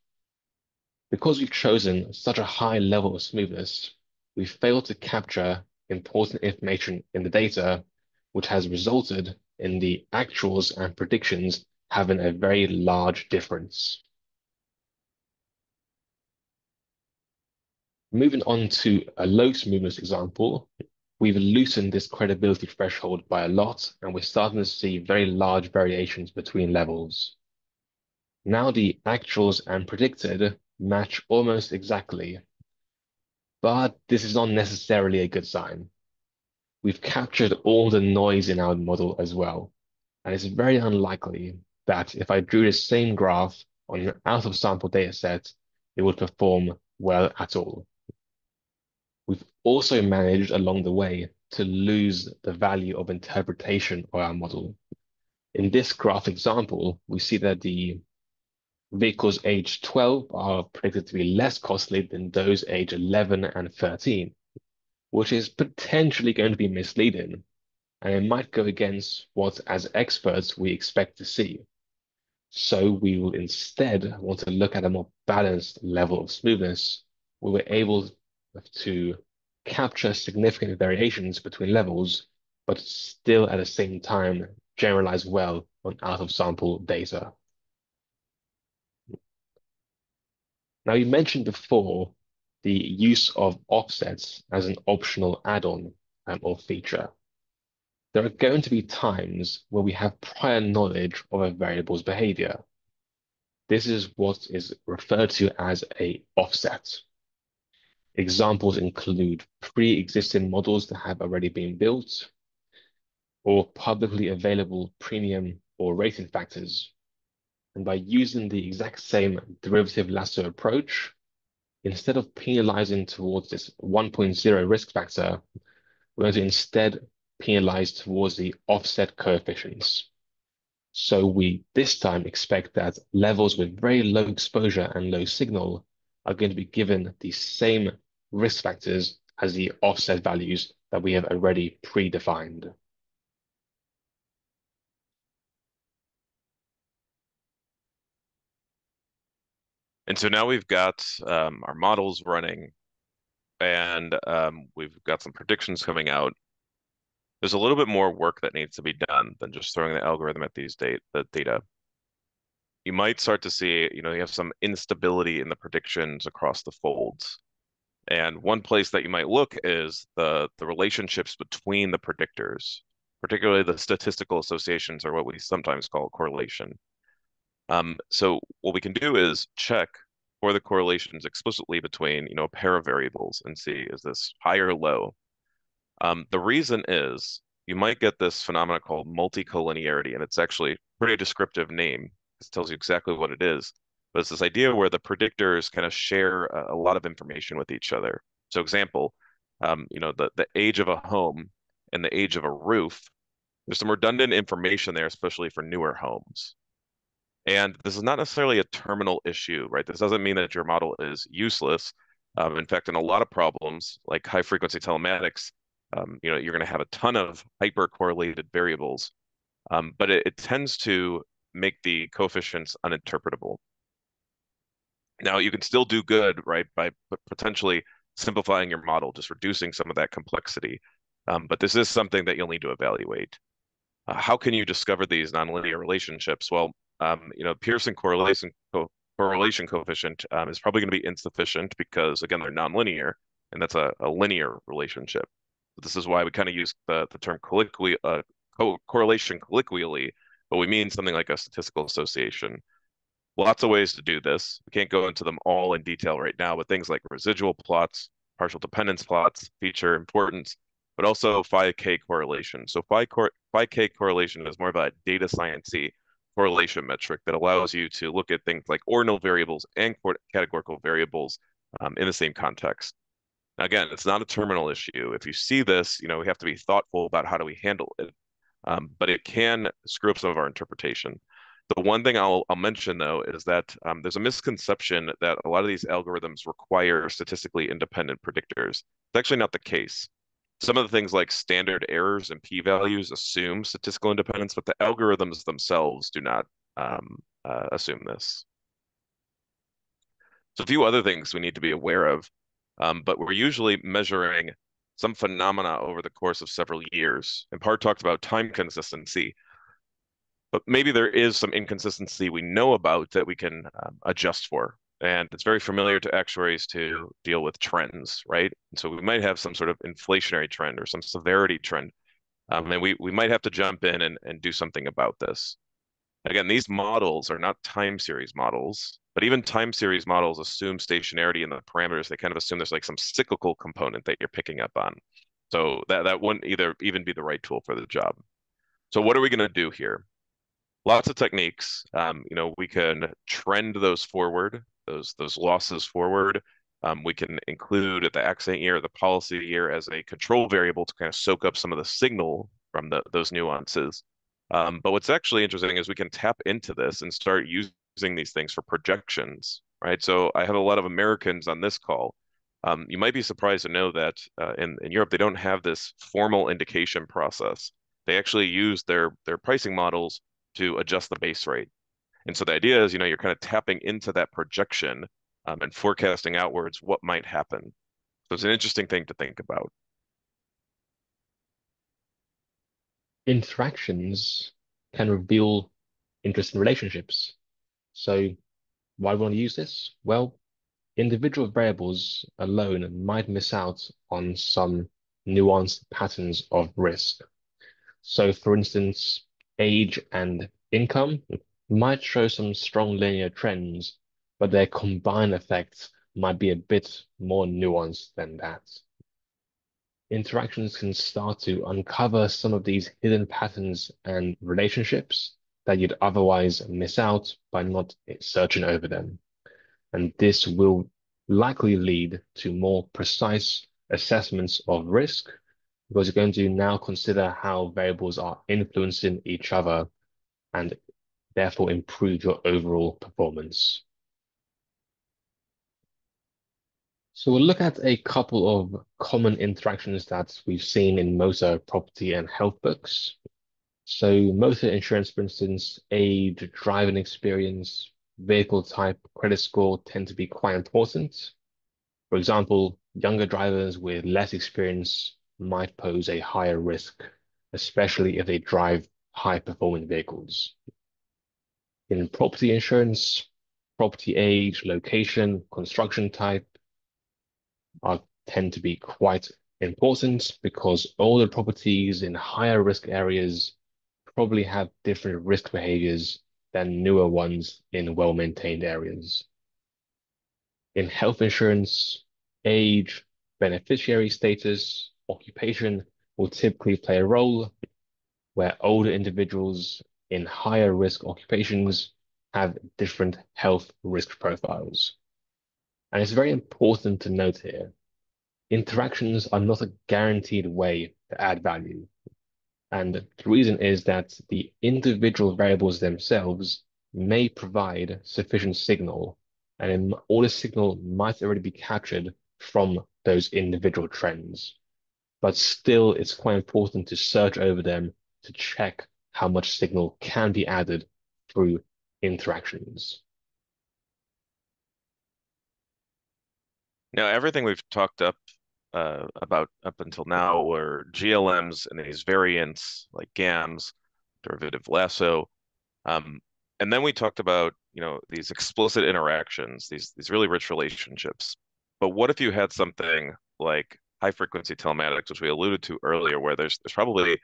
Because we've chosen such a high level of smoothness, we've failed to capture important information in the data, which has resulted in the actuals and predictions having a very large difference. Moving on to a low smoothness example, we've loosened this credibility threshold by a lot, and we're starting to see very large variations between levels. Now the actuals and predicted match almost exactly, but this is not necessarily a good sign. We've captured all the noise in our model as well, and it's very unlikely that if I drew the same graph on an out-of-sample data set, it would perform well at all. We've also managed along the way to lose the value of interpretation of our model. In this graph example, we see that the vehicles aged 12 are predicted to be less costly than those aged 11 and 13, which is potentially going to be misleading, and it might go against what, as experts, we expect to see. So we will instead want to look at a more balanced level of smoothness, where we're able to capture significant variations between levels, but still at the same time generalize well on out-of-sample data. Now, you mentioned before the use of offsets as an optional add-on or feature. There are going to be times where we have prior knowledge of a variable's behavior. This is what is referred to as a offset. Examples include pre-existing models that have already been built, or publicly available premium or rating factors. And by using the exact same derivative lasso approach, instead of penalizing towards this 1.0 risk factor, we're going to instead penalize towards the offset coefficients. So we this time expect that levels with very low exposure and low signal are going to be given the same risk factors as the offset values that we have already predefined. And so now we've got our models running, and we've got some predictions coming out. There's a little bit more work that needs to be done than just throwing the algorithm at the data. You might start to see, you have some instability in the predictions across the folds. And one place that you might look is the relationships between the predictors, particularly the statistical associations, or what we sometimes call correlation. So what we can do is check for the correlations explicitly between, a pair of variables and see, is this high or low? The reason is you might get this phenomenon called multicollinearity, and it's actually a pretty descriptive name. It tells you exactly what it is. But it's this idea where the predictors kind of share a lot of information with each other. So example, the age of a home and the age of a roof, there's some redundant information there, especially for newer homes. And this is not necessarily a terminal issue, right? This doesn't mean that your model is useless. In fact, in a lot of problems like high frequency telematics, you're going to have a ton of hyper correlated variables. but it tends to make the coefficients uninterpretable. Now, you can still do good, right, by potentially simplifying your model, just reducing some of that complexity. But this is something that you'll need to evaluate. How can you discover these nonlinear relationships? Well, Pearson correlation coefficient is probably going to be insufficient because, again, they're nonlinear, and that's a linear relationship. This is why we kind of use the term correlation colloquially, but we mean something like a statistical association. Lots of ways to do this. We can't go into them all in detail right now, but things like residual plots, partial dependence plots, feature importance, but also phi-k correlation. So phi-k correlation is more of a data sciencey correlation metric that allows you to look at things like ordinal variables and categorical variables in the same context. Now, again, it's not a terminal issue. If you see this, we have to be thoughtful about how do we handle it. But it can screw up some of our interpretation. The one thing I'll mention though is that there's a misconception that a lot of these algorithms require statistically independent predictors. It's actually not the case. Some of the things like standard errors and p-values assume statistical independence, but the algorithms themselves do not assume this. So a few other things we need to be aware of, but we're usually measuring some phenomena over the course of several years. And Parr talked about time consistency, but maybe there is some inconsistency we know about that we can adjust for. And it's very familiar to actuaries to deal with trends, right? And so we might have some sort of inflationary trend or some severity trend. And we might have to jump in and do something about this. Again, these models are not time series models, but even time series models assume stationarity in the parameters. They kind of assume there's like some cyclical component that you're picking up on. So that wouldn't even be the right tool for the job. So what are we going to do here? Lots of techniques. We can trend those forward, those losses forward. We can include the accident year, the policy year as a control variable to kind of soak up some of the signal from those nuances. But what's actually interesting is we can tap into this and start using these things for projections, right? So I have a lot of Americans on this call. You might be surprised to know that in Europe, they don't have this formal indication process. They actually use their pricing models to adjust the base rate. And so the idea is, you're kind of tapping into that projection and forecasting outwards what might happen. So it's an interesting thing to think about. Interactions can reveal interesting relationships. So why do we want to use this? Well, individual variables alone might miss out on some nuanced patterns of risk. So, for instance, age and income might show some strong linear trends, but their combined effects might be a bit more nuanced than that. Interactions can start to uncover some of these hidden patterns and relationships that you'd otherwise miss out by not searching over them. And this will likely lead to more precise assessments of risk because you're going to now consider how variables are influencing each other and therefore improve your overall performance. So we'll look at a couple of common interactions that we've seen in motor, property, and health books. So motor insurance, for instance, age, driving experience, vehicle type, credit score tend to be quite important. For example, younger drivers with less experience might pose a higher risk, especially if they drive high-performing vehicles. In property insurance, property age, location, construction type tend to be quite important because older properties in higher risk areas probably have different risk behaviors than newer ones in well-maintained areas. In health insurance, age, beneficiary status, occupation will typically play a role where older individuals in higher risk occupations have different health risk profiles. And it's very important to note here, interactions are not a guaranteed way to add value. And the reason is that the individual variables themselves may provide sufficient signal, and all the signal might already be captured from those individual trends. But still, it's quite important to search over them to check how much signal can be added through interactions. Now, everything we've talked about up until now were GLMs and these variants like GAMs, derivative lasso. Um, and then we talked about, these explicit interactions, these really rich relationships. But what if you had something like high frequency telematics, which we alluded to earlier, where there's probably,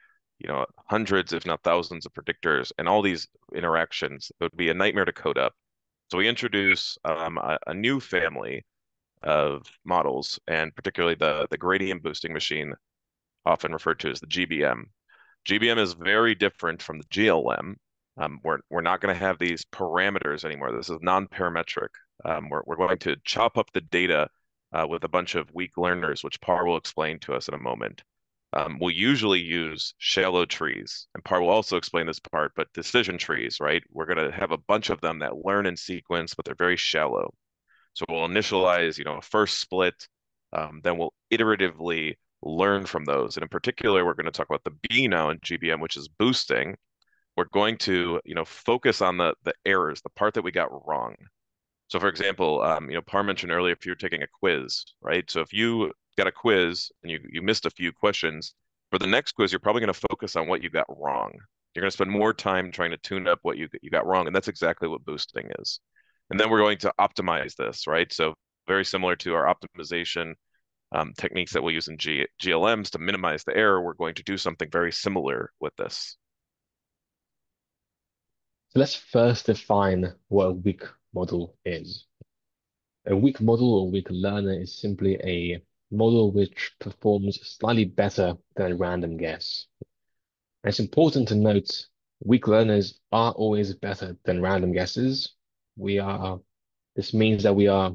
hundreds, if not thousands of predictors and all these interactions, it would be a nightmare to code up. So we introduce a new family of models, and particularly the gradient boosting machine, often referred to as the GBM. GBM is very different from the GLM. We're not going to have these parameters anymore. This is non-parametric. We're going to chop up the data with a bunch of weak learners, which Par will explain to us in a moment. We'll usually use shallow trees, and Par will also explain this part, but decision trees, right? We're going to have a bunch of them that learn in sequence, but they're very shallow. So we'll initialize, a first split, then we'll iteratively learn from those. And in particular, we're going to talk about the B now in GBM, which is boosting. We're going to, focus on the errors, the part that we got wrong. So for example, Par mentioned earlier if you're taking a quiz, right? So if you got a quiz and you missed a few questions, for the next quiz, you're probably going to focus on what you got wrong. You're going to spend more time trying to tune up what you got wrong, and that's exactly what boosting is. And then we're going to optimize this, right? So very similar to our optimization techniques that we'll use in GLMs to minimize the error, we're going to do something very similar with this. So let's first define what a weak model is. A weak model or weak learner is simply a model which performs slightly better than a random guess. And it's important to note weak learners are always better than random guesses. This means that we are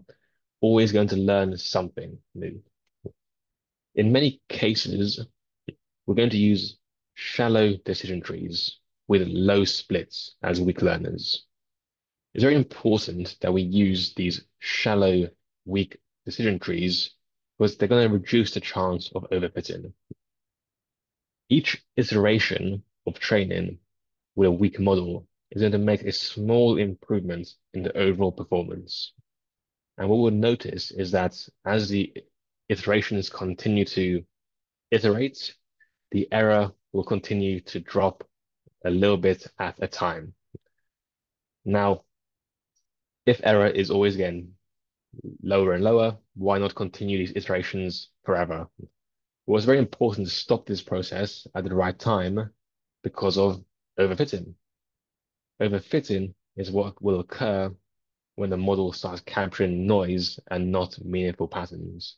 always going to learn something new. In many cases, we're going to use shallow decision trees with low splits as weak learners. It's very important that we use these shallow, weak decision trees because they're going to reduce the chance of overfitting. Each iteration of training with a weak model is going to make a small improvement in the overall performance. And what we'll notice is that as the iterations continue to iterate, the error will continue to drop a little bit at a time. Now, if error is always again lower and lower, why not continue these iterations forever? Well, it's very important to stop this process at the right time because of overfitting. Overfitting is what will occur when the model starts capturing noise and not meaningful patterns.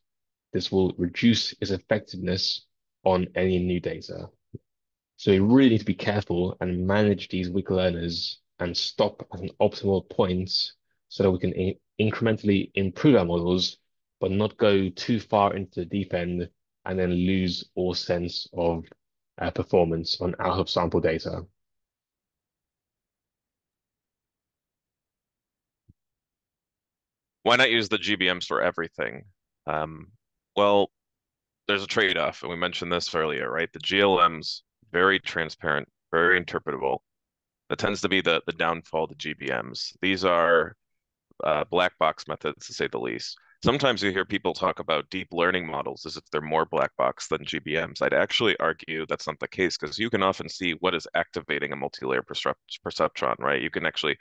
This will reduce its effectiveness on any new data. So you really need to be careful and manage these weak learners and stop at an optimal point so that we can incrementally improve our models, but not go too far into the deep end and then lose all sense of performance on out of sample data. Why not use the GBMs for everything? Um, well, there's a trade-off, and we mentioned this earlier, right? The GLMs, very transparent, very interpretable. That tends to be the downfall of the GBMs. These are black box methods, to say the least. Sometimes you hear people talk about deep learning models as if they're more black box than GBMs. I'd actually argue that's not the case because you can often see what is activating a multi-layer perceptron, right? You can actually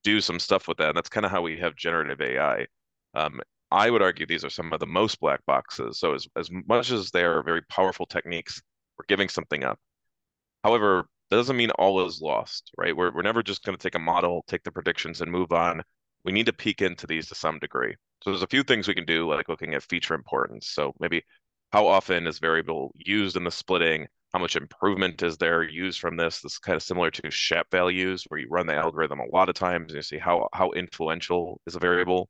do some stuff with that. And that's kind of how we have generative AI. Um, I would argue these are some of the most black boxes. So as much as they are very powerful techniques, we're giving something up. However, that doesn't mean all is lost, right? We're never just going to take a model, take the predictions, and move on. We need to peek into these to some degree. So there's a few things we can do, like looking at feature importance. So maybe how often is variable used in the splitting? How much improvement is there used from this? This is kind of similar to SHAP values, where you run the algorithm a lot of times and you see how influential is a variable.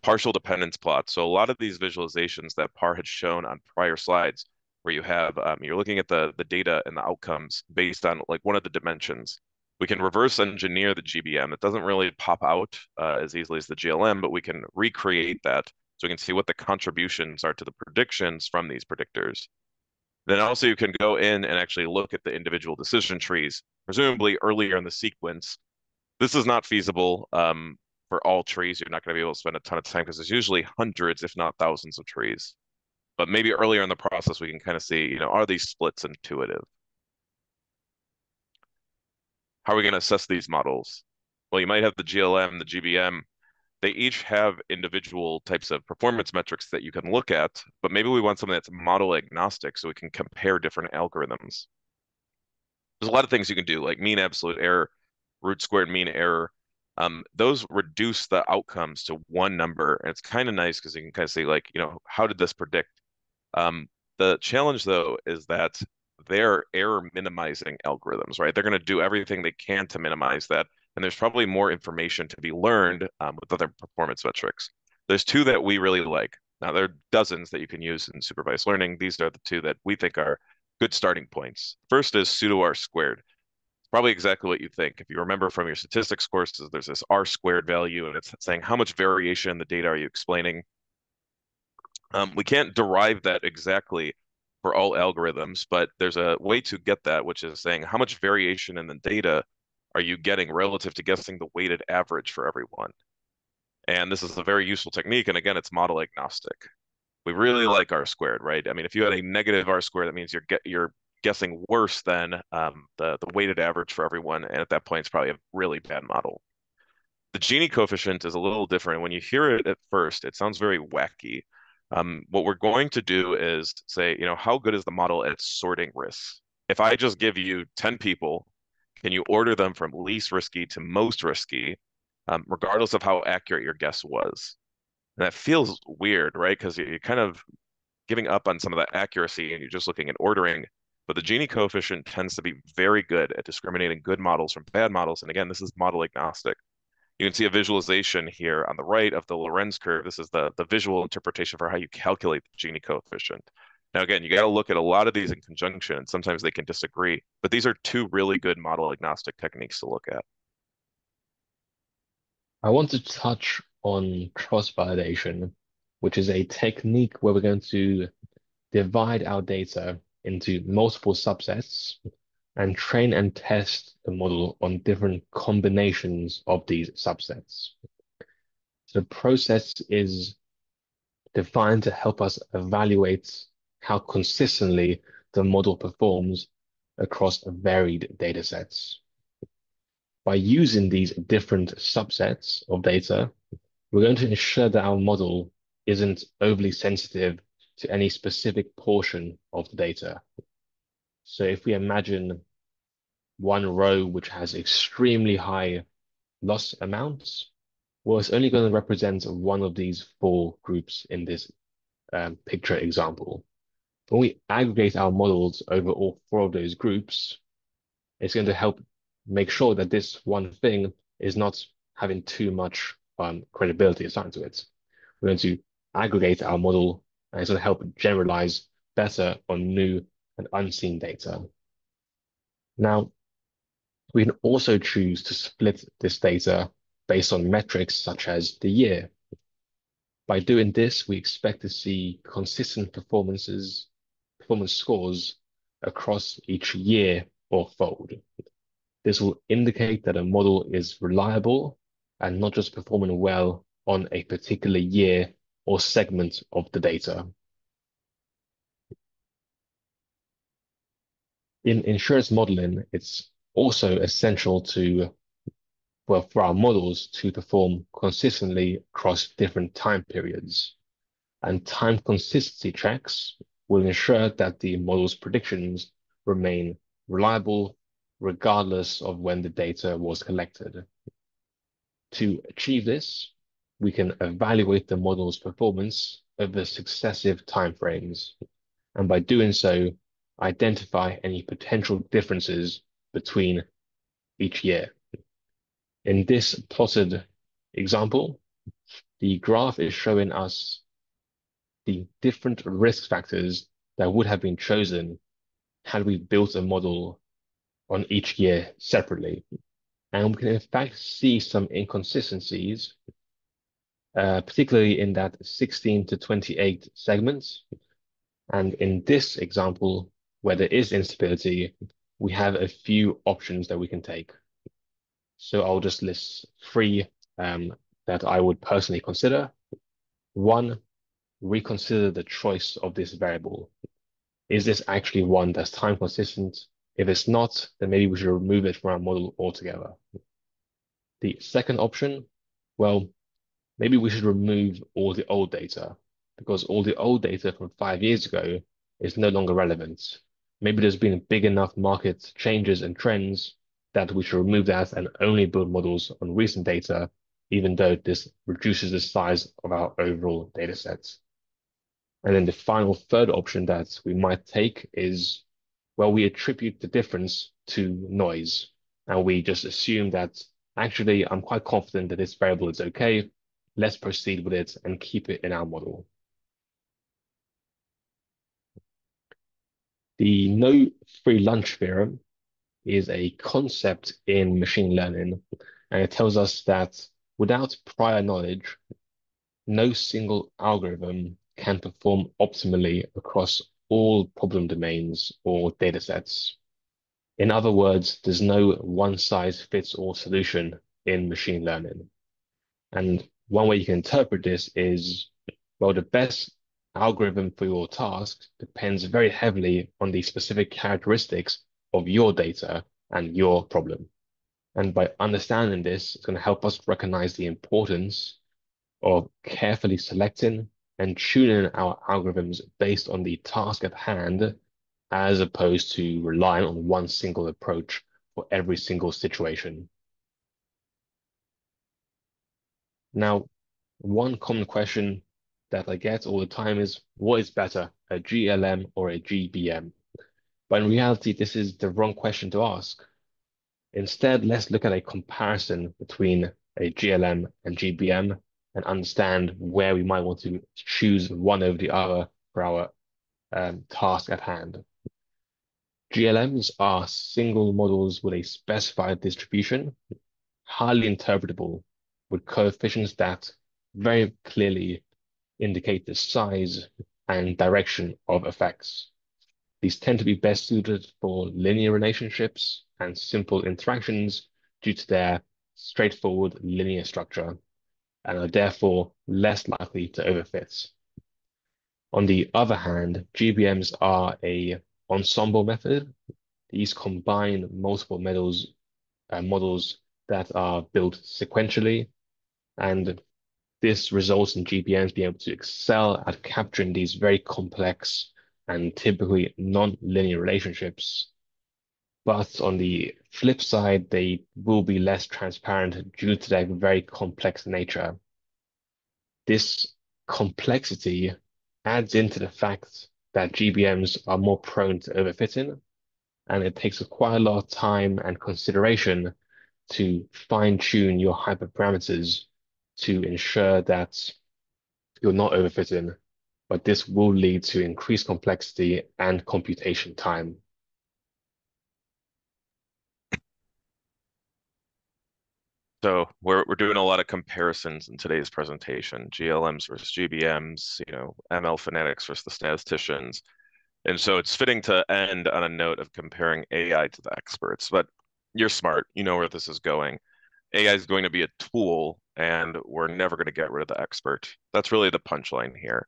Partial dependence plots. So a lot of these visualizations that Par had shown on prior slides, where you have you're looking at the data and the outcomes based on like one of the dimensions. We can reverse engineer the GBM. It doesn't really pop out as easily as the GLM, but we can recreate that so we can see what the contributions are to the predictions from these predictors. Then also you can go in and actually look at the individual decision trees, presumably earlier in the sequence. This is not feasible for all trees. You're not going to be able to spend a ton of time because there's usually hundreds, if not thousands of trees. But maybe earlier in the process, we can kind of see, are these splits intuitive? How are we going to assess these models? Well, you might have the GLM, the GBM. They each have individual types of performance metrics that you can look at, but maybe we want something that's model agnostic so we can compare different algorithms. There's a lot of things you can do, like mean absolute error, root squared mean error. Those reduce the outcomes to one number, and it's kind of nice because you can kind of say, like, how did this predict? Um, the challenge, though, is that they're error minimizing algorithms, right? They're going to do everything they can to minimize that. And there's probably more information to be learned with other performance metrics. There's two that we really like. Now, there are dozens that you can use in supervised learning. These are the two that we think are good starting points. First is pseudo R squared. It's probably exactly what you think. If you remember from your statistics courses, there's this R squared value, and it's saying how much variation in the data are you explaining. We can't derive that exactly for all algorithms, but there's a way to get that, which is saying how much variation in the data are you getting relative to guessing the weighted average for everyone. And this is a very useful technique. And again, it's model agnostic. We really like R squared, right? I mean, if you had a negative R squared, that means you're guessing worse than the weighted average for everyone. And at that point, it's probably a really bad model. The Gini coefficient is a little different. When you hear it at first, it sounds very wacky. What we're going to do is say, how good is the model at sorting risks? If I just give you 10 people, can you order them from least risky to most risky, regardless of how accurate your guess was? And that feels weird, right? Because you're kind of giving up on some of that accuracy and you're just looking at ordering. But the Gini coefficient tends to be very good at discriminating good models from bad models. And again, this is model agnostic. You can see a visualization here on the right of the Lorenz curve. This is the visual interpretation for how you calculate the Gini coefficient. Now, again, you got to look at a lot of these in conjunction, and sometimes they can disagree, but these are two really good model agnostic techniques to look at. I want to touch on cross-validation, which is a technique where we're going to divide our data into multiple subsets and train and test the model on different combinations of these subsets. So the process is defined to help us evaluate how consistently the model performs across varied data sets. By using these different subsets of data, we're going to ensure that our model isn't overly sensitive to any specific portion of the data. So if we imagine one row which has extremely high loss amounts, well, it's only going to represent one of these four groups in this picture example. When we aggregate our models over all four of those groups, it's going to help make sure that this one thing is not having too much credibility assigned to it. We're going to aggregate our model and it's going to help generalize better on new and unseen data. Now, we can also choose to split this data based on metrics such as the year. By doing this, we expect to see consistent performance scores across each year or fold. This will indicate that a model is reliable and not just performing well on a particular year or segment of the data. In insurance modeling, it's also essential for our models to perform consistently across different time periods. And time consistency checks will ensure that the model's predictions remain reliable regardless of when the data was collected. To achieve this, we can evaluate the model's performance over successive timeframes, and by doing so, identify any potential differences between each year. In this plotted example, the graph is showing us the different risk factors that would have been chosen had we built a model on each year separately. And we can in fact see some inconsistencies, particularly in that 16 to 28 segments. And in this example, where there is instability, we have a few options that we can take. So I'll just list three that I would personally consider. One, reconsider the choice of this variable. Is this actually one that's time consistent? If it's not, then maybe we should remove it from our model altogether. The second option, well, maybe we should remove all the old data because all the old data from 5 years ago is no longer relevant. Maybe there's been big enough market changes and trends that we should remove that and only build models on recent data, even though this reduces the size of our overall data sets. And then the final third option that we might take is, well, we attribute the difference to noise. And we just assume that actually, I'm quite confident that this variable is okay. Let's proceed with it and keep it in our model. The no free lunch theorem is a concept in machine learning, and it tells us that without prior knowledge, no single algorithm can perform optimally across all problem domains or datasets. In other words, there's no one-size-fits-all solution in machine learning. And one way you can interpret this is, well, the best algorithm for your task depends very heavily on the specific characteristics of your data and your problem. And by understanding this, it's going to help us recognize the importance of carefully selecting and tuning our algorithms based on the task at hand, as opposed to relying on one single approach for every single situation. Now, one common question that I get all the time is, what is better, a GLM or a GBM? But in reality, this is the wrong question to ask. Instead, let's look at a comparison between a GLM and GBM and understand where we might want to choose one over the other for our task at hand. GLMs are single models with a specified distribution, highly interpretable, with coefficients that very clearly indicate the size and direction of effects. These tend to be best suited for linear relationships and simple interactions due to their straightforward linear structure and are therefore less likely to overfit. On the other hand, GBMs are a ensemble method. These combine multiple models that are built sequentially, and this results in GBMs being able to excel at capturing these very complex and typically non-linear relationships. But on the flip side, they will be less transparent due to their very complex nature. This complexity adds into the fact that GBMs are more prone to overfitting, and it takes quite a lot of time and consideration to fine-tune your hyperparameters to ensure that you're not overfitting, but this will lead to increased complexity and computation time. So we're doing a lot of comparisons in today's presentation, GLMs versus GBMs, ML fanatics versus the statisticians. And so it's fitting to end on a note of comparing AI to the experts. But you're smart, you know where this is going. AI is going to be a tool, and we're never going to get rid of the expert. That's really the punchline here.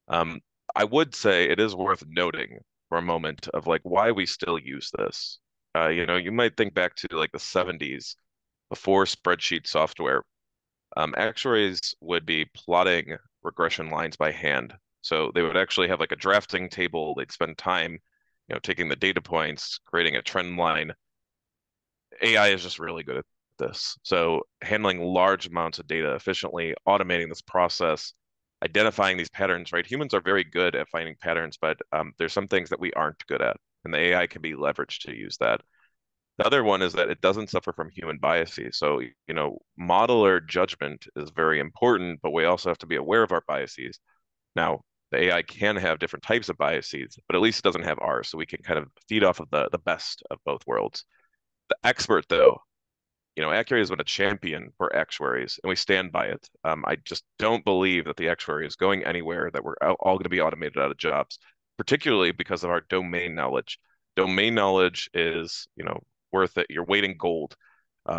Um, I would say it is worth noting for a moment of like why we still use this. You might think back to like the 70s before spreadsheet software. Actuaries would be plotting regression lines by hand. So they would actually have like a drafting table. They'd spend time, taking the data points, creating a trend line. AI is just really good at this. So handling large amounts of data efficiently, automating this process, identifying these patterns, right? Humans are very good at finding patterns, but there's some things that we aren't good at, and the AI can be leveraged to use that. The other one is that it doesn't suffer from human biases. So, modeler judgment is very important, but we also have to be aware of our biases. Now, the AI can have different types of biases, but at least it doesn't have ours. So we can kind of feed off of the best of both worlds. The expert, though, Actuary has been a champion for actuaries, and we stand by it. I just don't believe that the actuary is going anywhere, that we're all going to be automated out of jobs. particularly because of our domain knowledge. Domain knowledge is, worth it, your weight in gold.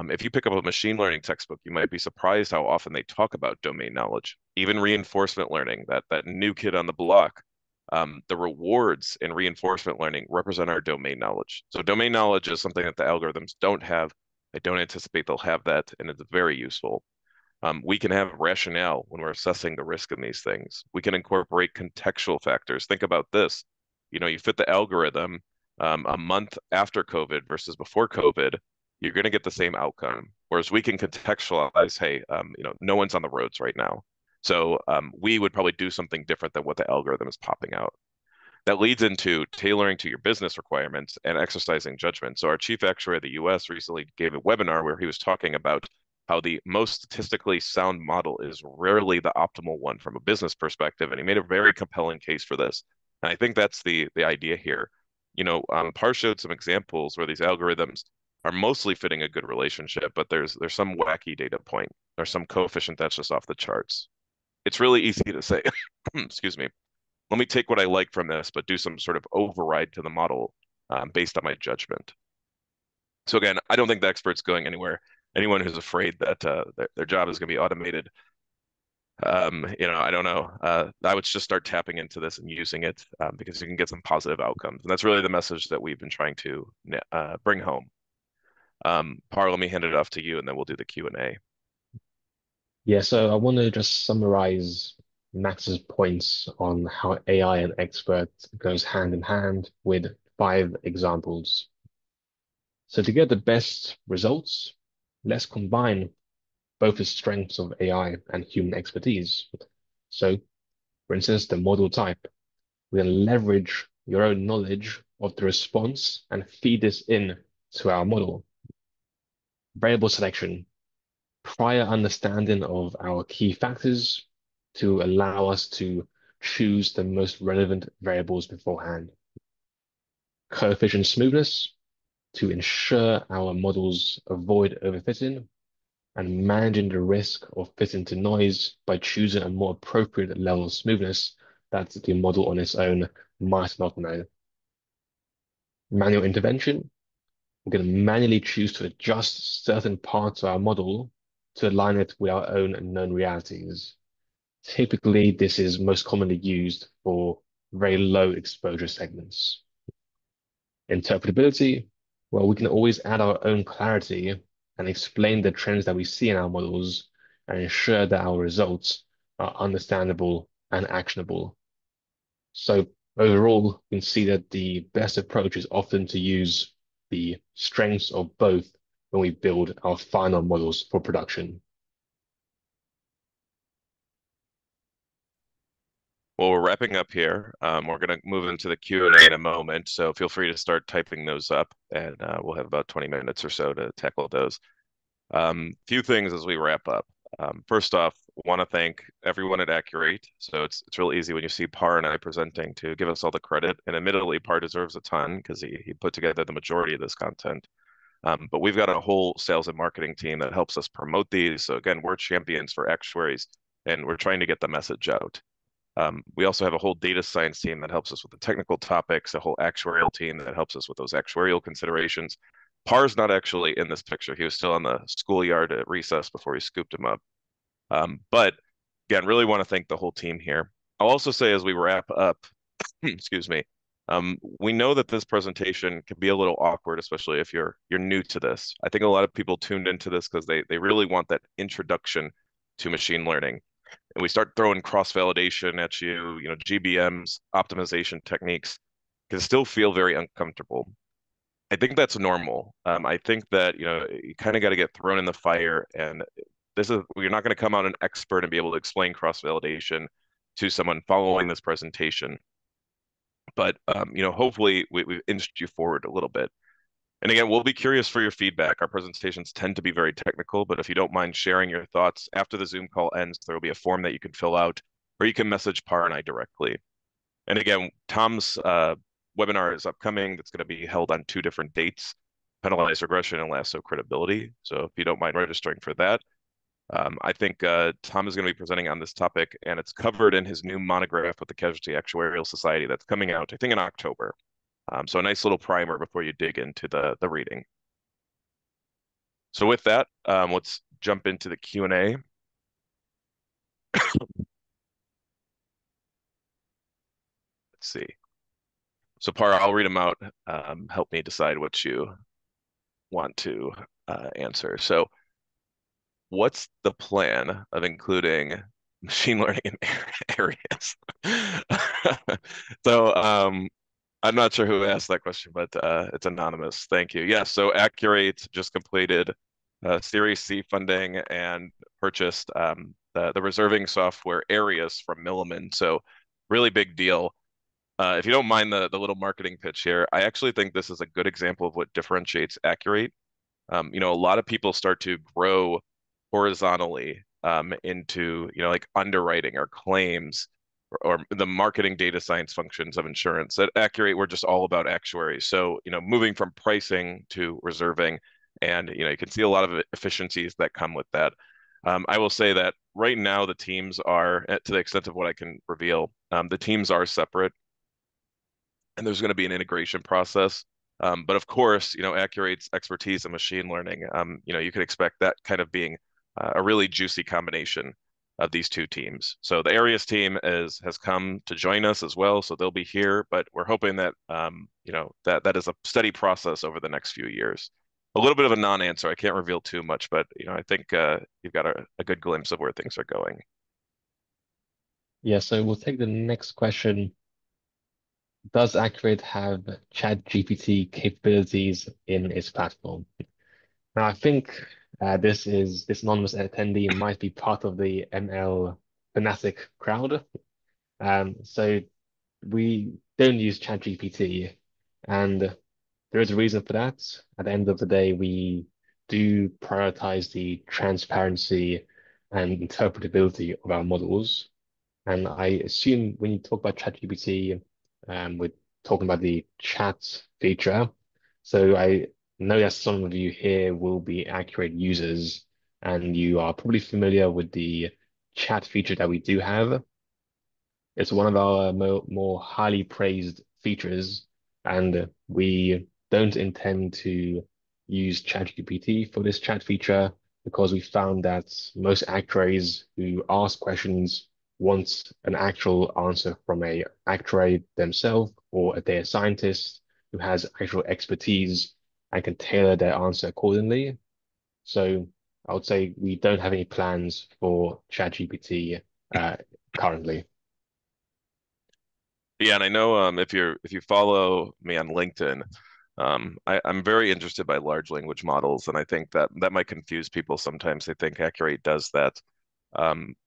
If you pick up a machine learning textbook, you might be surprised how often they talk about domain knowledge. Even reinforcement learning, that new kid on the block, the rewards in reinforcement learning represent our domain knowledge. So domain knowledge is something that the algorithms don't have. I don't anticipate they'll have that, and it's very useful. We can have rationale when we're assessing the risk in these things. We can incorporate contextual factors. Think about this. You fit the algorithm a month after COVID versus before COVID, you're going to get the same outcome. Whereas we can contextualize, hey, no one's on the roads right now. So we would probably do something different than what the algorithm is popping out. That leads into tailoring to your business requirements and exercising judgment. So our chief actuary of the US recently gave a webinar where he was talking about how the most statistically sound model is rarely the optimal one from a business perspective. And he made a very compelling case for this. And I think that's the idea here. Par showed some examples where these algorithms are mostly fitting a good relationship, but there's some wacky data point or some coefficient that's just off the charts. It's really easy to say, excuse me, let me take what I like from this, but do some sort of override to the model based on my judgment. So again, I don't think the expert's going anywhere. Anyone who's afraid that their job is going to be automated, I don't know. I would just start tapping into this and using it because you can get some positive outcomes. And that's really the message that we've been trying to bring home. Par, let me hand it off to you, and then we'll do the Q&A. Yeah, so I want to just summarize Max's points on how AI and expert goes hand in hand with 5 examples. So to get the best results, let's combine both the strengths of AI and human expertise. So, for instance, the model type. We can leverage your own knowledge of the response and feed this in to our model. Variable selection, prior understanding of our key factors to allow us to choose the most relevant variables beforehand. Coefficient smoothness, to ensure our models avoid overfitting and managing the risk of fitting to noise by choosing a more appropriate level of smoothness that the model on its own might not know. Manual intervention, we're going to manually choose to adjust certain parts of our model to align it with our own known realities. Typically, this is most commonly used for very low exposure segments. Interpretability, well, we can always add our own clarity and explain the trends that we see in our models and ensure that our results are understandable and actionable. So overall, we can see that the best approach is often to use the strengths of both when we build our final models for production. Well, we're wrapping up here. We're going to move into the Q&A in a moment, so feel free to start typing those up, and we'll have about 20 minutes or so to tackle those. Few things as we wrap up. First off, want to thank everyone at Akur8. So it's real easy when you see Par and I presenting to give us all the credit, and admittedly, Par deserves a ton because he put together the majority of this content. But we've got a whole sales and marketing team that helps us promote these. So again, we're champions for actuaries, and we're trying to get the message out. We also have a whole data science team that helps us with the technical topics, a whole actuarial team that helps us with those actuarial considerations. Par's not actually in this picture. He was still on the schoolyard at recess before we scooped him up. But again, really want to thank the whole team here. I'll also say as we wrap up, excuse me, we know that this presentation can be a little awkward, especially if you're new to this. I think a lot of people tuned into this because they really want that introduction to machine learning. And we start throwing cross-validation at you, GBMs, optimization techniques, can still feel very uncomfortable. I think that's normal. I think that, you kind of got to get thrown in the fire, and you're not going to come out an expert and be able to explain cross-validation to someone following this presentation. But, hopefully we've inched you forward a little bit. And again, we'll be curious for your feedback. Our presentations tend to be very technical, but if you don't mind sharing your thoughts after the Zoom call ends, there will be a form that you can fill out, or you can message Par and I directly. And again, Tom's webinar is upcoming. That's going to be held on 2 different dates, penalized regression and lasso credibility. So if you don't mind registering for that. I think Tom is going to be presenting on this topic, and it's covered in his new monograph with the Casualty Actuarial Society that's coming out, I think, in October. So a nice little primer before you dig into the reading. So with that, let's jump into the Q&A. Let's see. So Par, I'll read them out. Help me decide what you want to answer. So what's the plan of including machine learning in areas? So I'm not sure who asked that question, but it's anonymous. Thank you. Yeah, so Akur8 just completed Series C funding and purchased the reserving software areas from Milliman. So really big deal. If you don't mind the little marketing pitch here, I actually think this is a good example of what differentiates Akur8. A lot of people start to grow horizontally into, like underwriting or claims or the marketing data science functions of insurance. At Akur8, we're just all about actuaries. So, moving from pricing to reserving, and, you can see a lot of efficiencies that come with that. I will say that right now the teams are, to the extent of what I can reveal, the teams are separate and there's going to be an integration process. But of course, Accurate's expertise in machine learning, you can expect that kind of being a really juicy combination of these two teams. So the areas team has come to join us as well, so they'll be here. But we're hoping that that is a steady process over the next few years. A little bit of a non-answer. I can't reveal too much, but I think you've got a good glimpse of where things are going. Yeah, so we'll take the next question. Does Accurate have ChatGPT capabilities in its platform? Now, I think this anonymous attendee might be part of the ML fanatic crowd. So we don't use ChatGPT, and there is a reason for that. At the end of the day, we do prioritize the transparency and interpretability of our models. And I assume when you talk about ChatGPT, we're talking about the chat feature. So I know that some of you here will be Accurate users, and you are probably familiar with the chat feature that we do have. It's one of our more highly praised features, and we don't intend to use ChatGPT for this chat feature because we found that most actuaries who ask questions want an actual answer from a actuary themselves or a data scientist who has actual expertise and can tailor their answer accordingly. So I would say we don't have any plans for ChatGPT currently. Yeah, and I know if you follow me on LinkedIn, I'm very interested by large language models, and I think that might confuse people sometimes. They think Accurate does that.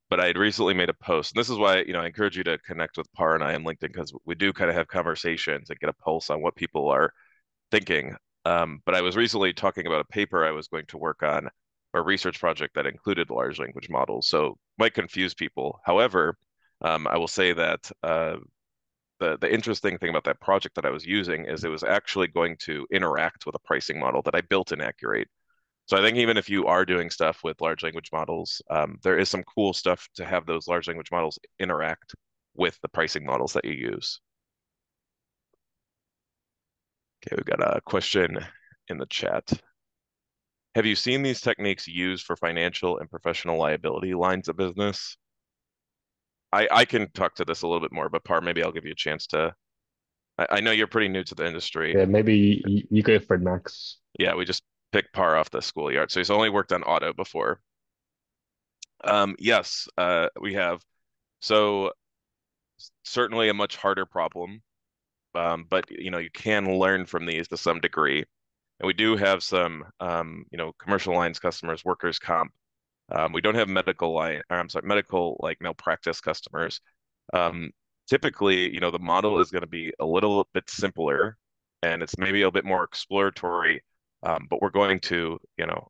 But I had recently made a post, and this is why, I encourage you to connect with Par and I on LinkedIn because we do kind of have conversations and get a pulse on what people are thinking. But I was recently talking about a paper I was going to work on, or a research project that included large language models, so might confuse people. However, I will say that the interesting thing about that project that I was using is it was actually going to interact with a pricing model that I built in Accurate. So I think even if you are doing stuff with large language models, there is some cool stuff to have those large language models interact with the pricing models that you use. Okay, we've got a question in the chat. Have you seen these techniques used for financial and professional liability lines of business? I can talk to this a little bit more, but Par, maybe I'll give you a chance to. I know you're pretty new to the industry. Yeah, maybe you go for it, Max. Yeah, we just picked Par off the schoolyard. So he's only worked on auto before. Yes, we have. So certainly a much harder problem, but you can learn from these to some degree. And we do have some, commercial lines customers, workers' comp. We don't have medical line, or I'm sorry, medical like malpractice customers. Um, Typically, the model is going to be a little bit simpler and it's maybe a bit more exploratory, but we're going to,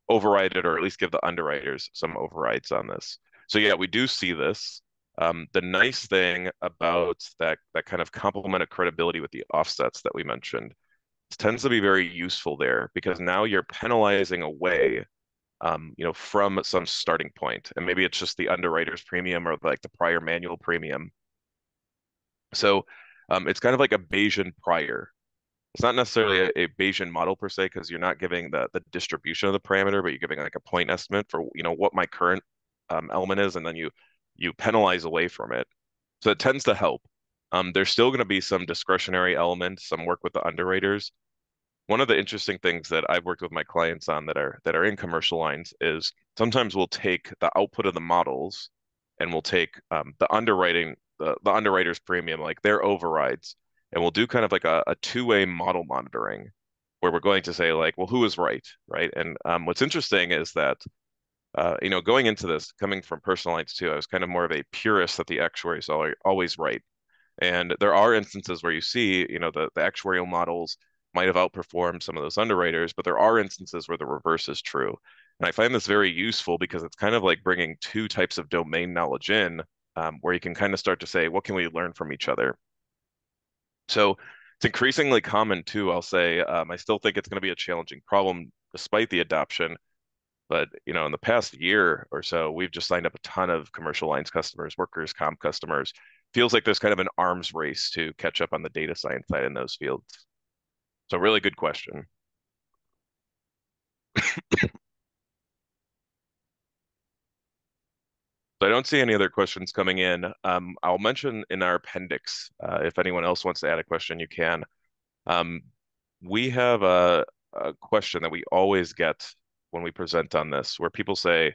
override it or at least give the underwriters some overrides on this. So yeah, we do see this. The nice thing about that kind of complement of credibility with the offsets that we mentioned tends to be very useful there because now you're penalizing away from some starting point. And maybe it's just the underwriter's premium or like the prior manual premium. So it's kind of like a Bayesian prior. It's not necessarily a Bayesian model per se, because you're not giving the distribution of the parameter, but you're giving like a point estimate for, what my current element is, and then you penalize away from it. So it tends to help. There's still going to be some discretionary elements, some work with the underwriters. One of the interesting things that I've worked with my clients on that are in commercial lines is sometimes we'll take the output of the models and we'll take the underwriter's premium, like their overrides, and we'll do kind of like a two-way model monitoring where we're going to say like, well, who is right, right? And what's interesting is that going into this, coming from personal lines too, I was kind of more of a purist that the actuaries are always right. And there are instances where you see, the actuarial models might have outperformed some of those underwriters, but there are instances where the reverse is true. And I find this very useful because it's kind of like bringing two types of domain knowledge in, where you can kind of start to say, what can we learn from each other? So it's increasingly common too, I'll say. I still think it's going to be a challenging problem despite the adoption. But in the past year or so, we've just signed up a ton of commercial lines customers, workers' comp customers. Feels like there's kind of an arms race to catch up on the data science side in those fields. So really good question. So I don't see any other questions coming in. I'll mention in our appendix, if anyone else wants to add a question, you can. Um, we have a question that we always get when we present on this, where people say,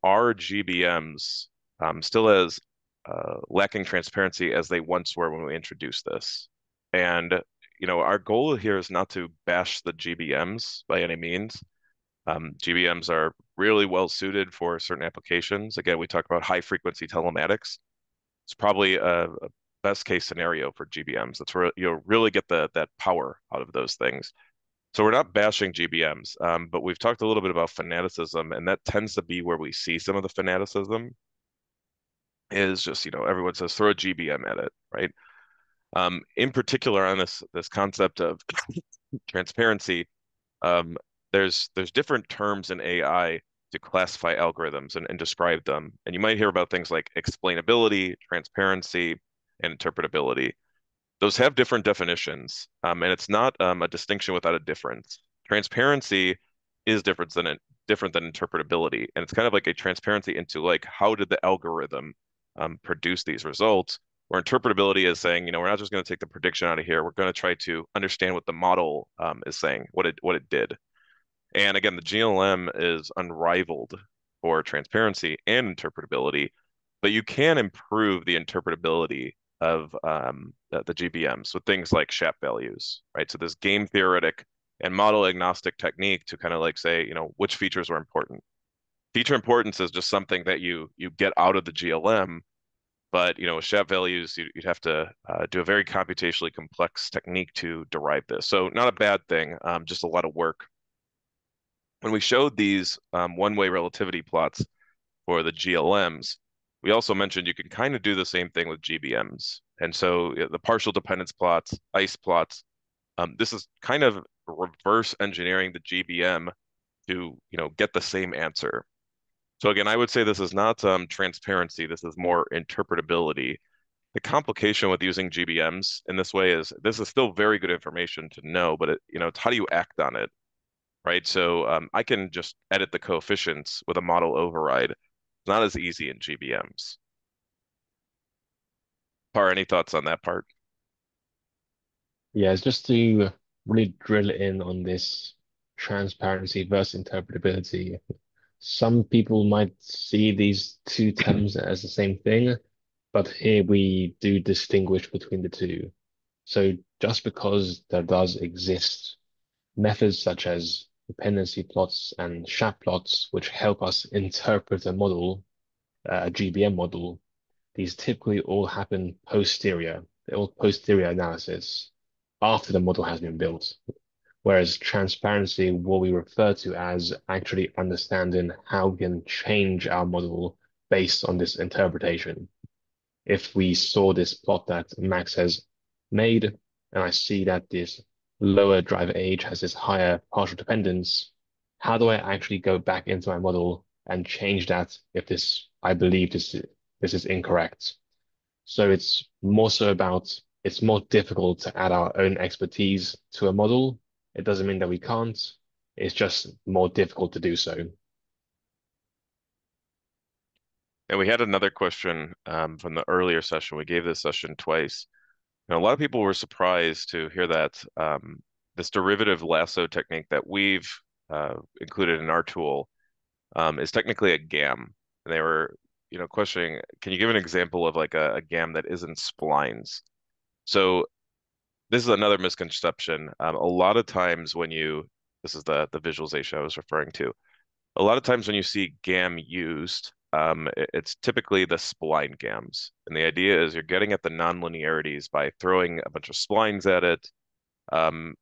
are GBMs still as lacking transparency as they once were when we introduced this? And, our goal here is not to bash the GBMs by any means. GBMs are really well suited for certain applications. Again, we talk about high frequency telematics. It's probably a best case scenario for GBMs. That's where you'll really get that power out of those things. So we're not bashing GBMs, but we've talked a little bit about fanaticism, and that tends to be where we see some of the fanaticism is just, everyone says throw a GBM at it, right? In particular on this concept of transparency, um, there's different terms in AI to classify algorithms and describe them. And you might hear about things like explainability, transparency, and interpretability. Those have different definitions, and it's not a distinction without a difference. Transparency is different than interpretability, and it's kind of like a transparency into like how did the algorithm produce these results. Where interpretability is saying, we're not just going to take the prediction out of here. We're going to try to understand what the model is saying, what it did. And again, the GLM is unrivaled for transparency and interpretability, but you can improve the interpretability of the GBMs with things like SHAP values, right? So this game theoretic and model agnostic technique to kind of like say, which features are important. Feature importance is just something that you get out of the GLM, but with SHAP values, you'd have to do a very computationally complex technique to derive this. So not a bad thing, just a lot of work. When we showed these one-way relativity plots for the GLMs, we also mentioned you can kind of do the same thing with GBMs. And so the partial dependence plots, ICE plots, this is kind of reverse engineering the GBM to, get the same answer. So again, I would say this is not transparency. This is more interpretability. The complication with using GBMs in this way is this is still very good information to know, but it's how do you act on it? Right? So I can just edit the coefficients with a model override. It's not as easy in GBMs. Any thoughts on that part? Yeah, it's just to really drill in on this transparency versus interpretability. Some people might see these two terms as the same thing, but here we do distinguish between the two. So just because there does exist methods such as dependency plots and SHAP plots, which help us interpret a model, a GBM model, these typically all happen posterior. They're all posterior analysis after the model has been built. Whereas transparency, what we refer to as actually understanding how we can change our model based on this interpretation. If we saw this plot that Max has made, and I see that this lower driver age has this higher partial dependence, how do I actually go back into my model and change that if I believe this is incorrect? So it's more so about it's more difficult to add our own expertise to a model. It doesn't mean that we can't. It's just more difficult to do so. And we had another question from the earlier session. We gave this session twice. And a lot of people were surprised to hear that this derivative lasso technique that we've included in our tool is technically a GAM. And they were, questioning, can you give an example of like a GAM that isn't splines? So this is another misconception. A lot of times this is the visualization I was referring to. A lot of times when you see GAM used, it's typically the spline GAMs. And the idea is you're getting at the nonlinearities by throwing a bunch of splines at it. Um,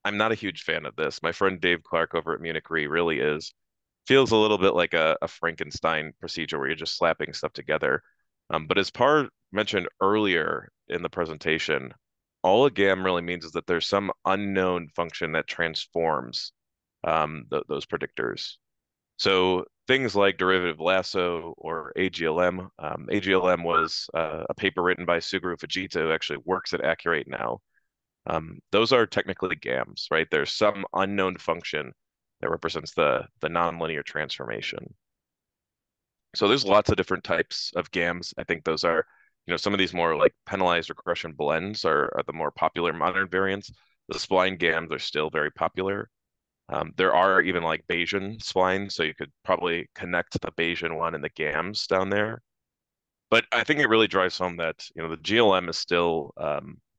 I'm not a huge fan of this. My friend Dave Clark over at Munich Re really is. Feels a little bit like a Frankenstein procedure where you're just slapping stuff together. But as Par mentioned earlier in the presentation, all a GAM really means is that there's some unknown function that transforms those predictors. So things like derivative lasso or AGLM. AGLM was a paper written by Suguru Fujita, who actually works at Akur8 now. Those are technically GAMs, right? There's some unknown function that represents the nonlinear transformation. So there's lots of different types of GAMs. I think those are, some of these more like penalized regression blends are the more popular modern variants. The spline GAMs are still very popular. There are even like Bayesian splines, so you could probably connect the Bayesian one and the GAMs down there. But I think it really drives home that, the GLM is still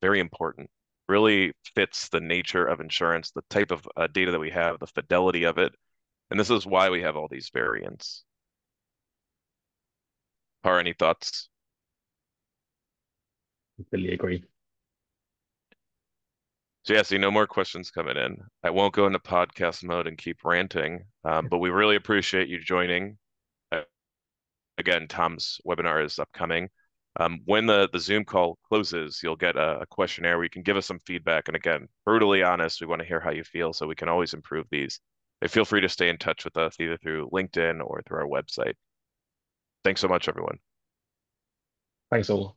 very important. Really fits the nature of insurance, the type of data that we have, the fidelity of it. And this is why we have all these variants. Par, any thoughts? Completely agree. So yeah, see no more questions coming in. I won't go into podcast mode and keep ranting, but we really appreciate you joining. Uh, Again, Tom's webinar is upcoming. When the Zoom call closes, you'll get a questionnaire where you can give us some feedback. And again, brutally honest, we want to hear how you feel so we can always improve these. And feel free to stay in touch with us either through LinkedIn or through our website. Thanks so much, everyone. Thanks all.